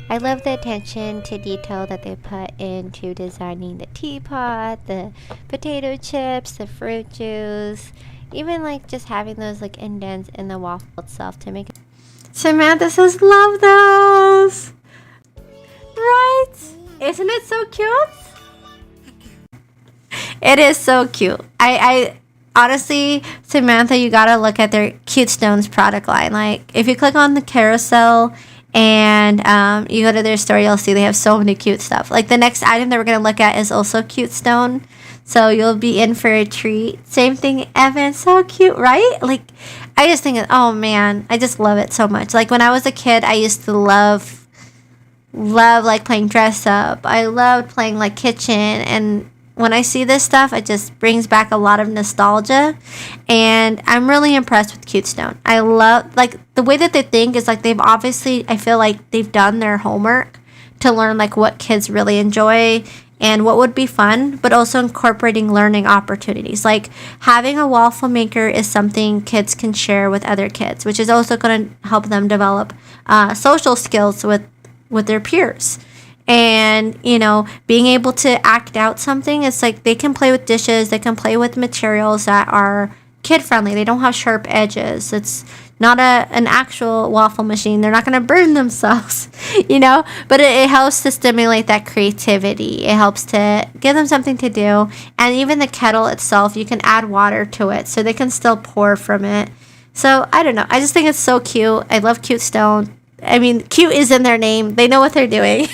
I love the attention to detail that they put into designing the teapot, the potato chips, the fruit juice, even like just having those like indents in the waffle itself to make it. Samantha says, love those! Right? Isn't it so cute? It is so cute. I honestly, Samantha, you gotta look at their Cute Stones product line. Like, if you click on the carousel and you go to their store, you'll see they have so many cute stuff. Like, the next item that we're going to look at is also Cute Stone. So you'll be in for a treat. Same thing, Evan. So cute, right? Like, I just think, oh man, I just love it so much. Like, when I was a kid, I used to love like playing dress up. I loved playing like kitchen, and when I see this stuff, it just brings back a lot of nostalgia, and I'm really impressed with Cute Stone. I love, like, the way that they think is like they've obviously, I feel like they've done their homework to learn like what kids really enjoy and what would be fun, but also incorporating learning opportunities. Like, having a waffle maker is something kids can share with other kids, which is also going to help them develop social skills with their peers. And, being able to act out something, it's like they can play with dishes, they can play with materials that are kid friendly. They don't have sharp edges. It's not an actual waffle machine. They're not going to burn themselves, but it helps to stimulate that creativity. It helps to give them something to do. And even the kettle itself, you can add water to it so they can still pour from it. So I don't know. I just think it's so cute. I love Cute Stone. I mean, cute is in their name. They know what they're doing.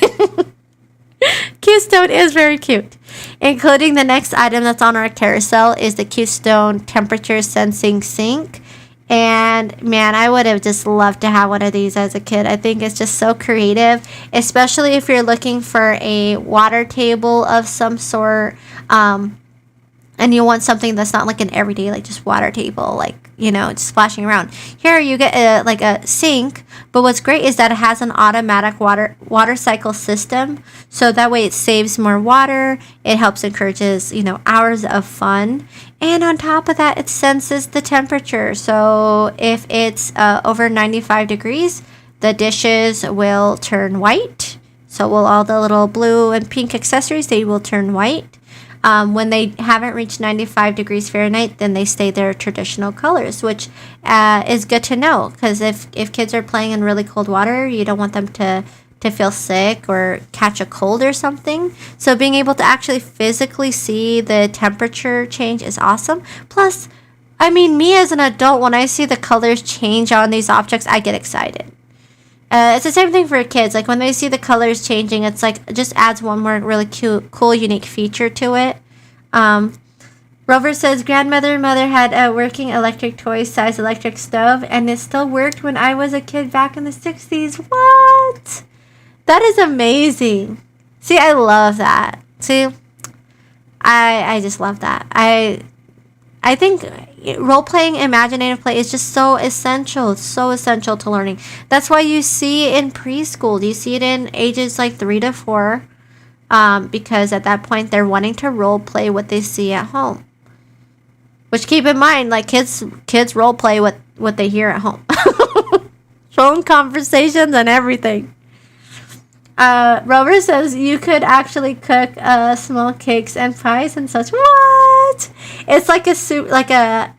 Cute Stone is very cute. Including the next item that's on our carousel is the Cute Stone temperature sensing sink. And man, I would have just loved to have one of these as a kid. I think it's just so creative, especially if you're looking for a water table of some sort. And you want something that's not like an everyday, like just water table, like, you know, just splashing around. Here you get a sink, but what's great is that it has an automatic water cycle system, so that way it saves more water. It helps encourages, you know, hours of fun, and on top of that, it senses the temperature. So if it's over 95 degrees, the dishes will turn white. So will all the little blue and pink accessories, they will turn white. When they haven't reached 95 degrees Fahrenheit, then they stay their traditional colors, which is good to know, because if kids are playing in really cold water, you don't want them to feel sick or catch a cold or something. So being able to actually physically see the temperature change is awesome. Plus, I mean, me as an adult, when I see the colors change on these objects, I get excited. It's the same thing for kids. Like when they see the colors changing, it's like it just adds one more really cute, cool, unique feature to it. Rover says grandmother and mother had a working electric toy size electric stove, and it still worked when I was a kid back in the 60s. What? That is amazing. See, I love that. See, I just love that. I think role-playing, imaginative play is just so essential. It's so essential to learning. That's why you see in preschool, you see it in ages like 3 to 4, because at that point they're wanting to role-play what they see at home. Which, keep in mind, like kids role-play what they hear at home. Phone conversations and everything. Robert says you could actually cook small cakes and pies and such. What? It's like a soup, like a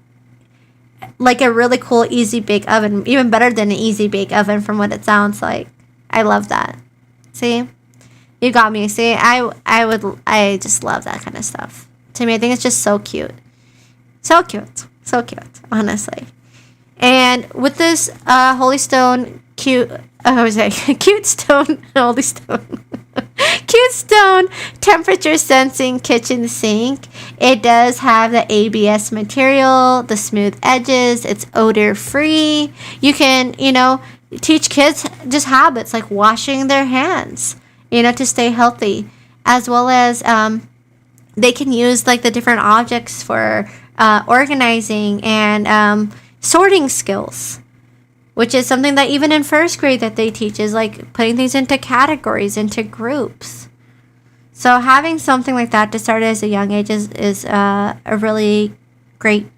really cool easy bake oven, even better than an easy bake oven from what it sounds like. I love that. See, you got me. See, I just love that kind of stuff. To me, I think it's just so cute, so cute, honestly. And with this Holy Stone cute stone holy stone cute stone temperature sensing kitchen sink, it does have the ABS material, the smooth edges, it's odor free. You can, you know, teach kids just habits like washing their hands, you know, to stay healthy, as well as they can use like the different objects for organizing and sorting skills, which is something that even in first grade that they teach, is like putting things into categories, into groups. So having something like that to start at a young age is a really great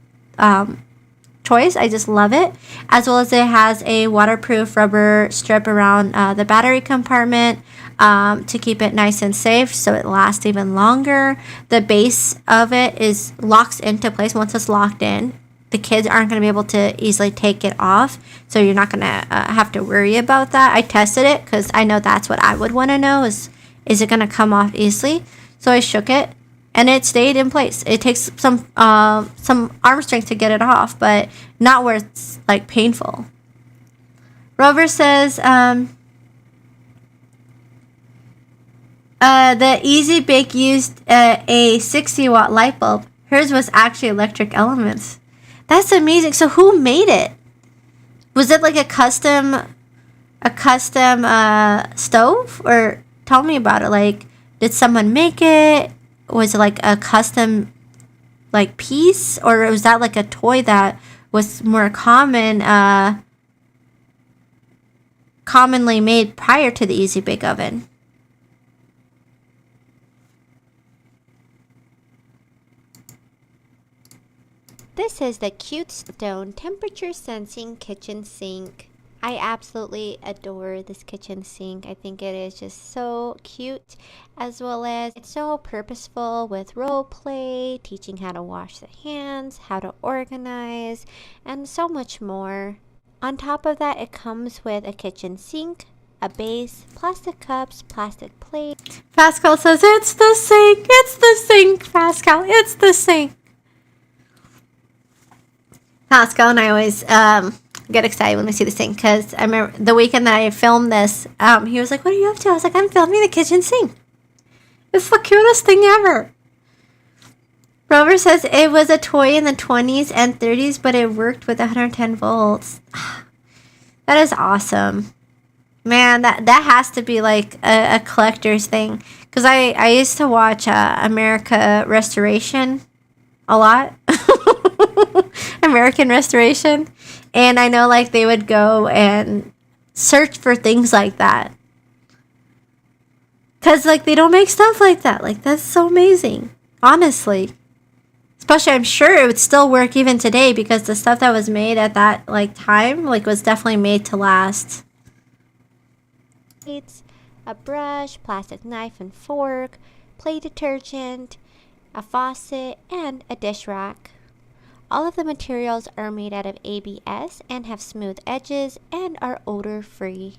choice. I just love it. As well as it has a waterproof rubber strip around the battery compartment to keep it nice and safe, so it lasts even longer. The base of it locks into place. Once it's locked in, the kids aren't going to be able to easily take it off, so you're not going to have to worry about that. I tested it because I know that's what I would want to know, is it going to come off easily. So I shook it, and it stayed in place. It takes some arm strength to get it off, but not where it's like painful. Rover says the Easy Bake used a 60-watt light bulb. Hers was actually electric elements. That's amazing. So who made it? Was it like a custom stove? Or tell me about it. Like, did someone make it? Was it like a custom like piece? Or was that like a toy that was more commonly made prior to the Easy Bake Oven? This is the Cute Stone temperature sensing kitchen sink. I absolutely adore this kitchen sink. I think it is just so cute, as well as it's so purposeful with role play, teaching how to wash the hands, how to organize, and so much more. On top of that, it comes with a kitchen sink, a base, plastic cups, plastic plates. Pascal says, it's the sink, Pascal, it's the sink. Pascal and I always get excited when we see the sink, because I remember the weekend that I filmed this, he was like, what are you up to? I was like, I'm filming the kitchen sink. It's the cutest thing ever. Rover says it was a toy in the 20s and 30s, but it worked with 110 volts. That is awesome. Man, that has to be like a collector's thing. Because I used to watch America Restoration a lot. American Restoration. And I know like they would go and search for things like that. Because like they don't make stuff like that. Like that's so amazing. Honestly. Especially, I'm sure it would still work even today because the stuff that was made at that like time like was definitely made to last. It's a brush, plastic knife and fork, plate detergent, a faucet, and a dish rack. All of the materials are made out of ABS and have smooth edges and are odor-free.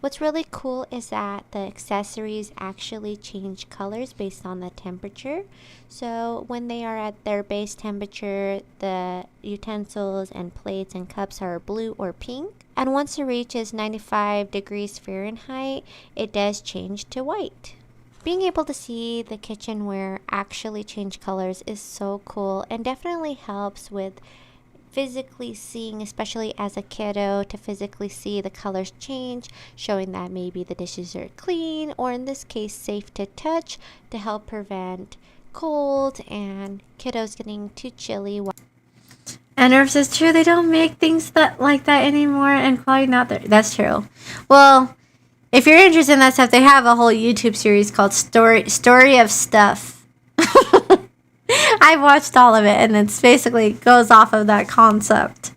What's really cool is that the accessories actually change colors based on the temperature. So when they are at their base temperature, the utensils and plates and cups are blue or pink. And once it reaches 95 degrees Fahrenheit, it does change to white. Being able to see the kitchenware actually change colors is so cool and definitely helps with physically seeing, especially as a kiddo, to physically see the colors change, showing that maybe the dishes are clean or in this case safe to touch to help prevent cold and kiddos getting too chilly. And Irv says, true, they don't make things that like that anymore and quality not there. That's true. Well, if you're interested in that stuff, they have a whole YouTube series called Story of Stuff. I watched all of it, and it's basically goes off of that concept.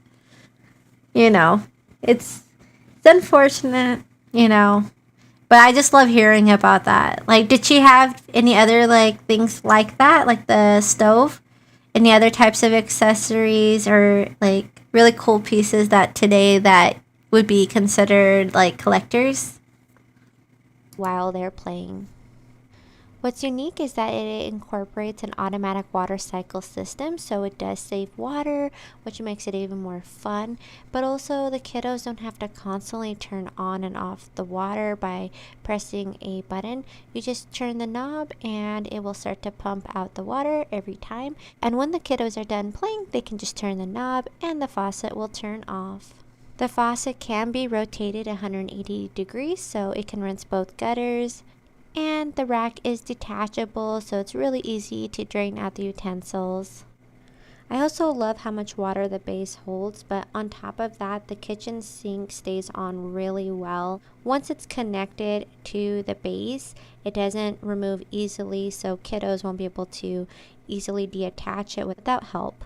You know, it's unfortunate, you know, but I just love hearing about that. Like, did she have any other like things like that, like the stove? Any other types of accessories or like really cool pieces that today that would be considered like collectors? While they're playing. What's unique is that it incorporates an automatic water cycle system, so it does save water, which makes it even more fun. But also the kiddos don't have to constantly turn on and off the water by pressing a button. You just turn the knob and it will start to pump out the water every time. And when the kiddos are done playing, they can just turn the knob and the faucet will turn off. The faucet can be rotated 180 degrees, so it can rinse both gutters. And the rack is detachable, so it's really easy to drain out the utensils. I also love how much water the base holds, but on top of that, the kitchen sink stays on really well. Once it's connected to the base, it doesn't remove easily, so kiddos won't be able to easily detach it without help.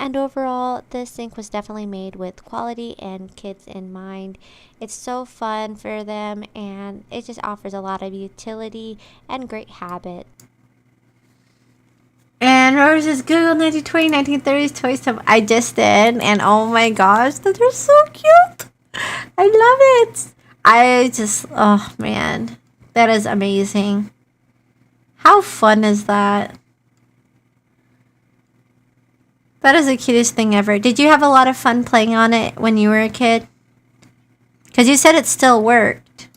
And overall, this sink was definitely made with quality and kids in mind. It's so fun for them and it just offers a lot of utility and great habit. And Rose says, Google 1920, 1930s toy stuff. I just did, and oh my gosh, that are so cute. I love it. Oh man, that is amazing. How fun is that? That is the cutest thing ever. Did you have a lot of fun playing on it when you were a kid? Because you said it still worked.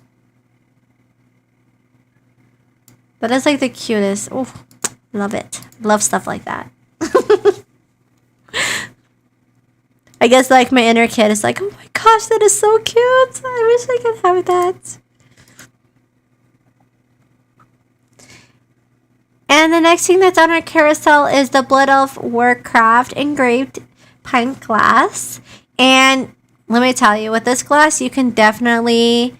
That is like the cutest. Oh, love it. Love stuff like that. I guess like my inner kid is like, oh my gosh, that is so cute. I wish I could have that. And the next thing that's on our carousel is the Blood Elf Warcraft engraved pint glass. And let me tell you, with this glass, you can definitely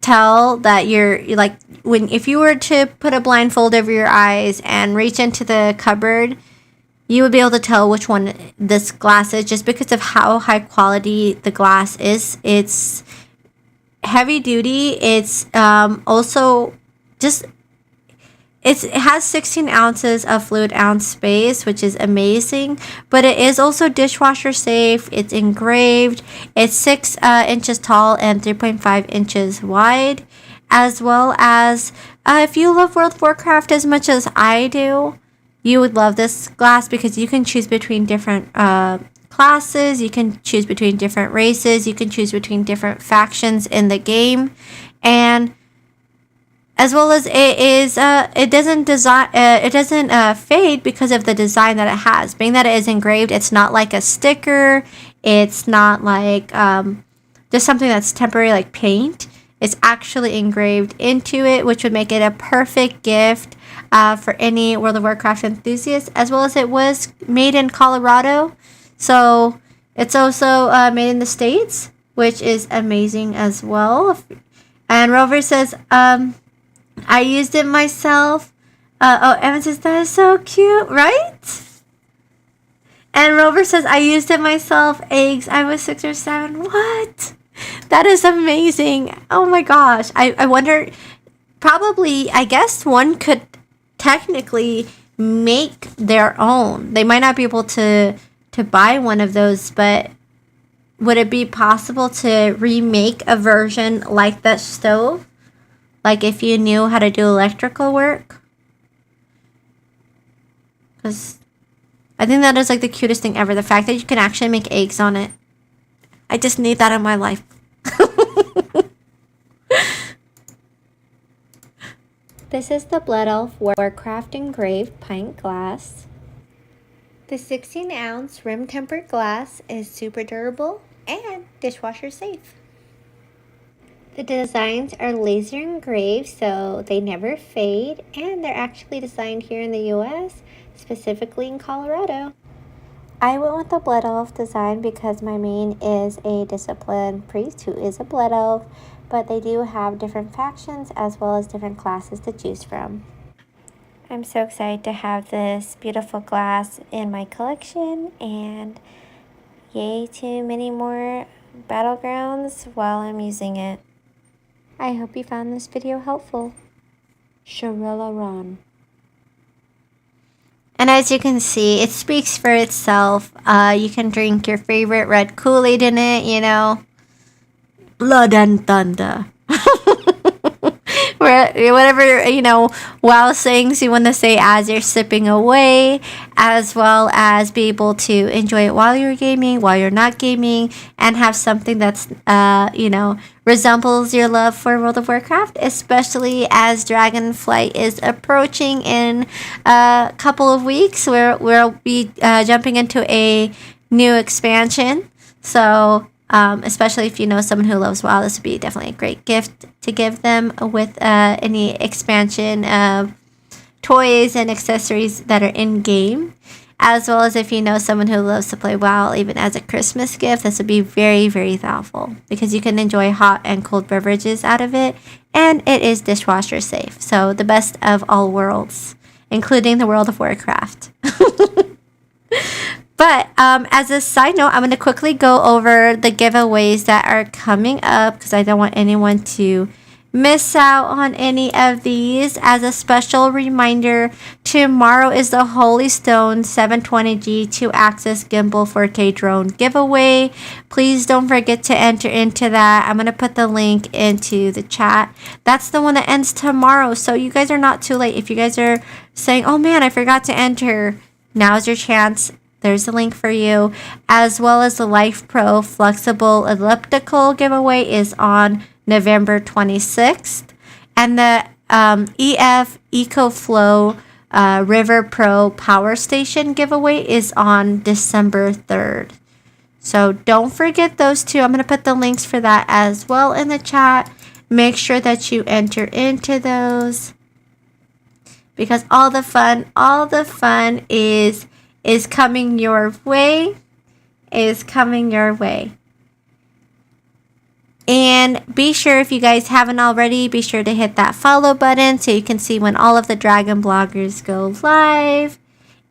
tell that you're like, if you were to put a blindfold over your eyes and reach into the cupboard, you would be able to tell which one this glass is just because of how high quality the glass is. It's heavy duty. It's also just... it has 16 ounces of fluid ounce space, which is amazing. But it is also dishwasher safe. It's engraved. It's 6 inches tall and 3.5 inches wide. As well as, if you love World of Warcraft as much as I do, you would love this glass because you can choose between different classes. You can choose between different races. You can choose between different factions in the game. And as well as it doesn't fade because of the design that it has. Being that it is engraved, it's not like a sticker. It's not like just something that's temporary like paint. It's actually engraved into it, which would make it a perfect gift for any World of Warcraft enthusiast. As well as it was made in Colorado, so it's also made in the States, which is amazing as well. And Rover says, I used it myself. Evan says, that is so cute, right? And Rover says, I used it myself. Eggs, I was 6 or 7. What? That is amazing. Oh my gosh. I wonder, probably, I guess one could technically make their own. They might not be able to buy one of those, but would it be possible to remake a version like that stove? Like if you knew how to do electrical work? Because I think that is like the cutest thing ever. The fact that you can actually make eggs on it. I just need that in my life. This is the Blood Elf Warcraft engraved pint glass. The 16 ounce room tempered glass is super durable and dishwasher safe. The designs are laser engraved, so they never fade, and they're actually designed here in the US, specifically in Colorado. I went with the Blood Elf design because my main is a disciplined priest who is a Blood Elf, but they do have different factions as well as different classes to choose from. I'm so excited to have this beautiful glass in my collection, and yay to many more battlegrounds while I'm using it. I hope you found this video helpful. Sharilla Ron. And as you can see, it speaks for itself. You can drink your favorite red Kool-Aid in it, you know. Blood and thunder. Whatever, you know, WoW sayings you want to say as you're sipping away, as well as be able to enjoy it while you're gaming, while you're not gaming, and have something that's, you know, resembles your love for World of Warcraft, especially as Dragonflight is approaching in a couple of weeks, where we'll be jumping into a new expansion. So especially if you know someone who loves WoW, this would be definitely a great gift to give them with any expansion toys and accessories that are in game. As well as if you know someone who loves to play WoW, even as a Christmas gift, this would be very, very thoughtful because you can enjoy hot and cold beverages out of it, and it is dishwasher safe. So the best of all worlds, including the World of Warcraft. But as a side note, I'm going to quickly go over the giveaways that are coming up because I don't want anyone to miss out on any of these. As a special reminder, tomorrow is the Holy Stone 720G 2-axis gimbal 4K drone giveaway. Please don't forget to enter into that. I'm going to put the link into the chat. That's the one that ends tomorrow, so you guys are not too late. If you guys are saying, oh man, I forgot to enter, now's your chance. There's a link for you. As well as the Life Pro flexible elliptical giveaway is on November 26th. And the EF EcoFlow River Pro Power Station giveaway is on December 3rd. So don't forget those two. I'm going to put the links for that as well in the chat. Make sure that you enter into those, because all the fun is coming your way, And be sure, if you guys haven't already, be sure to hit that follow button so you can see when all of the Dragon bloggers go live.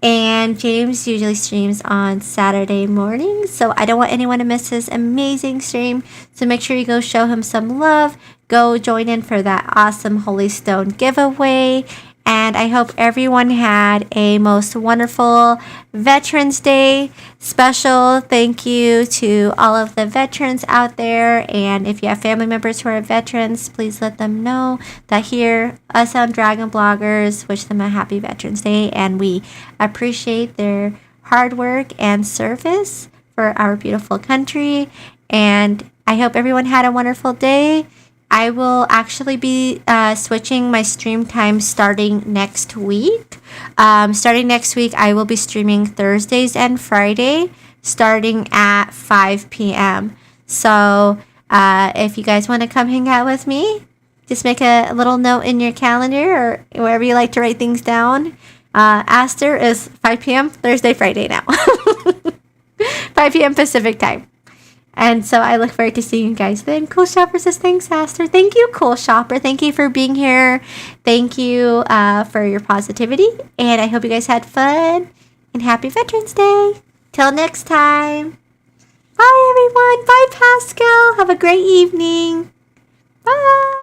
And James usually streams on Saturday mornings, so I don't want anyone to miss his amazing stream. So make sure you go show him some love. Go join in for that awesome Holy Stone giveaway. And I hope everyone had a most wonderful Veterans Day. Special thank you to all of the veterans out there. And if you have family members who are veterans, please let them know that here, us on Dragon Bloggers, wish them a happy Veterans Day. And we appreciate their hard work and service for our beautiful country. And I hope everyone had a wonderful day. I will actually be switching my stream time starting next week. Starting next week, I will be streaming Thursdays and Friday starting at 5 p.m. So if you guys want to come hang out with me, just make a little note in your calendar or wherever you like to write things down. Aster is 5 p.m. Thursday, Friday now. 5 p.m. Pacific time. And so I look forward to seeing you guys then. Cool Shopper says, thanks, Aster. Thank you, Cool Shopper. Thank you for being here. Thank you for your positivity. And I hope you guys had fun. And happy Veterans Day. Till next time. Bye, everyone. Bye, Pascal. Have a great evening. Bye.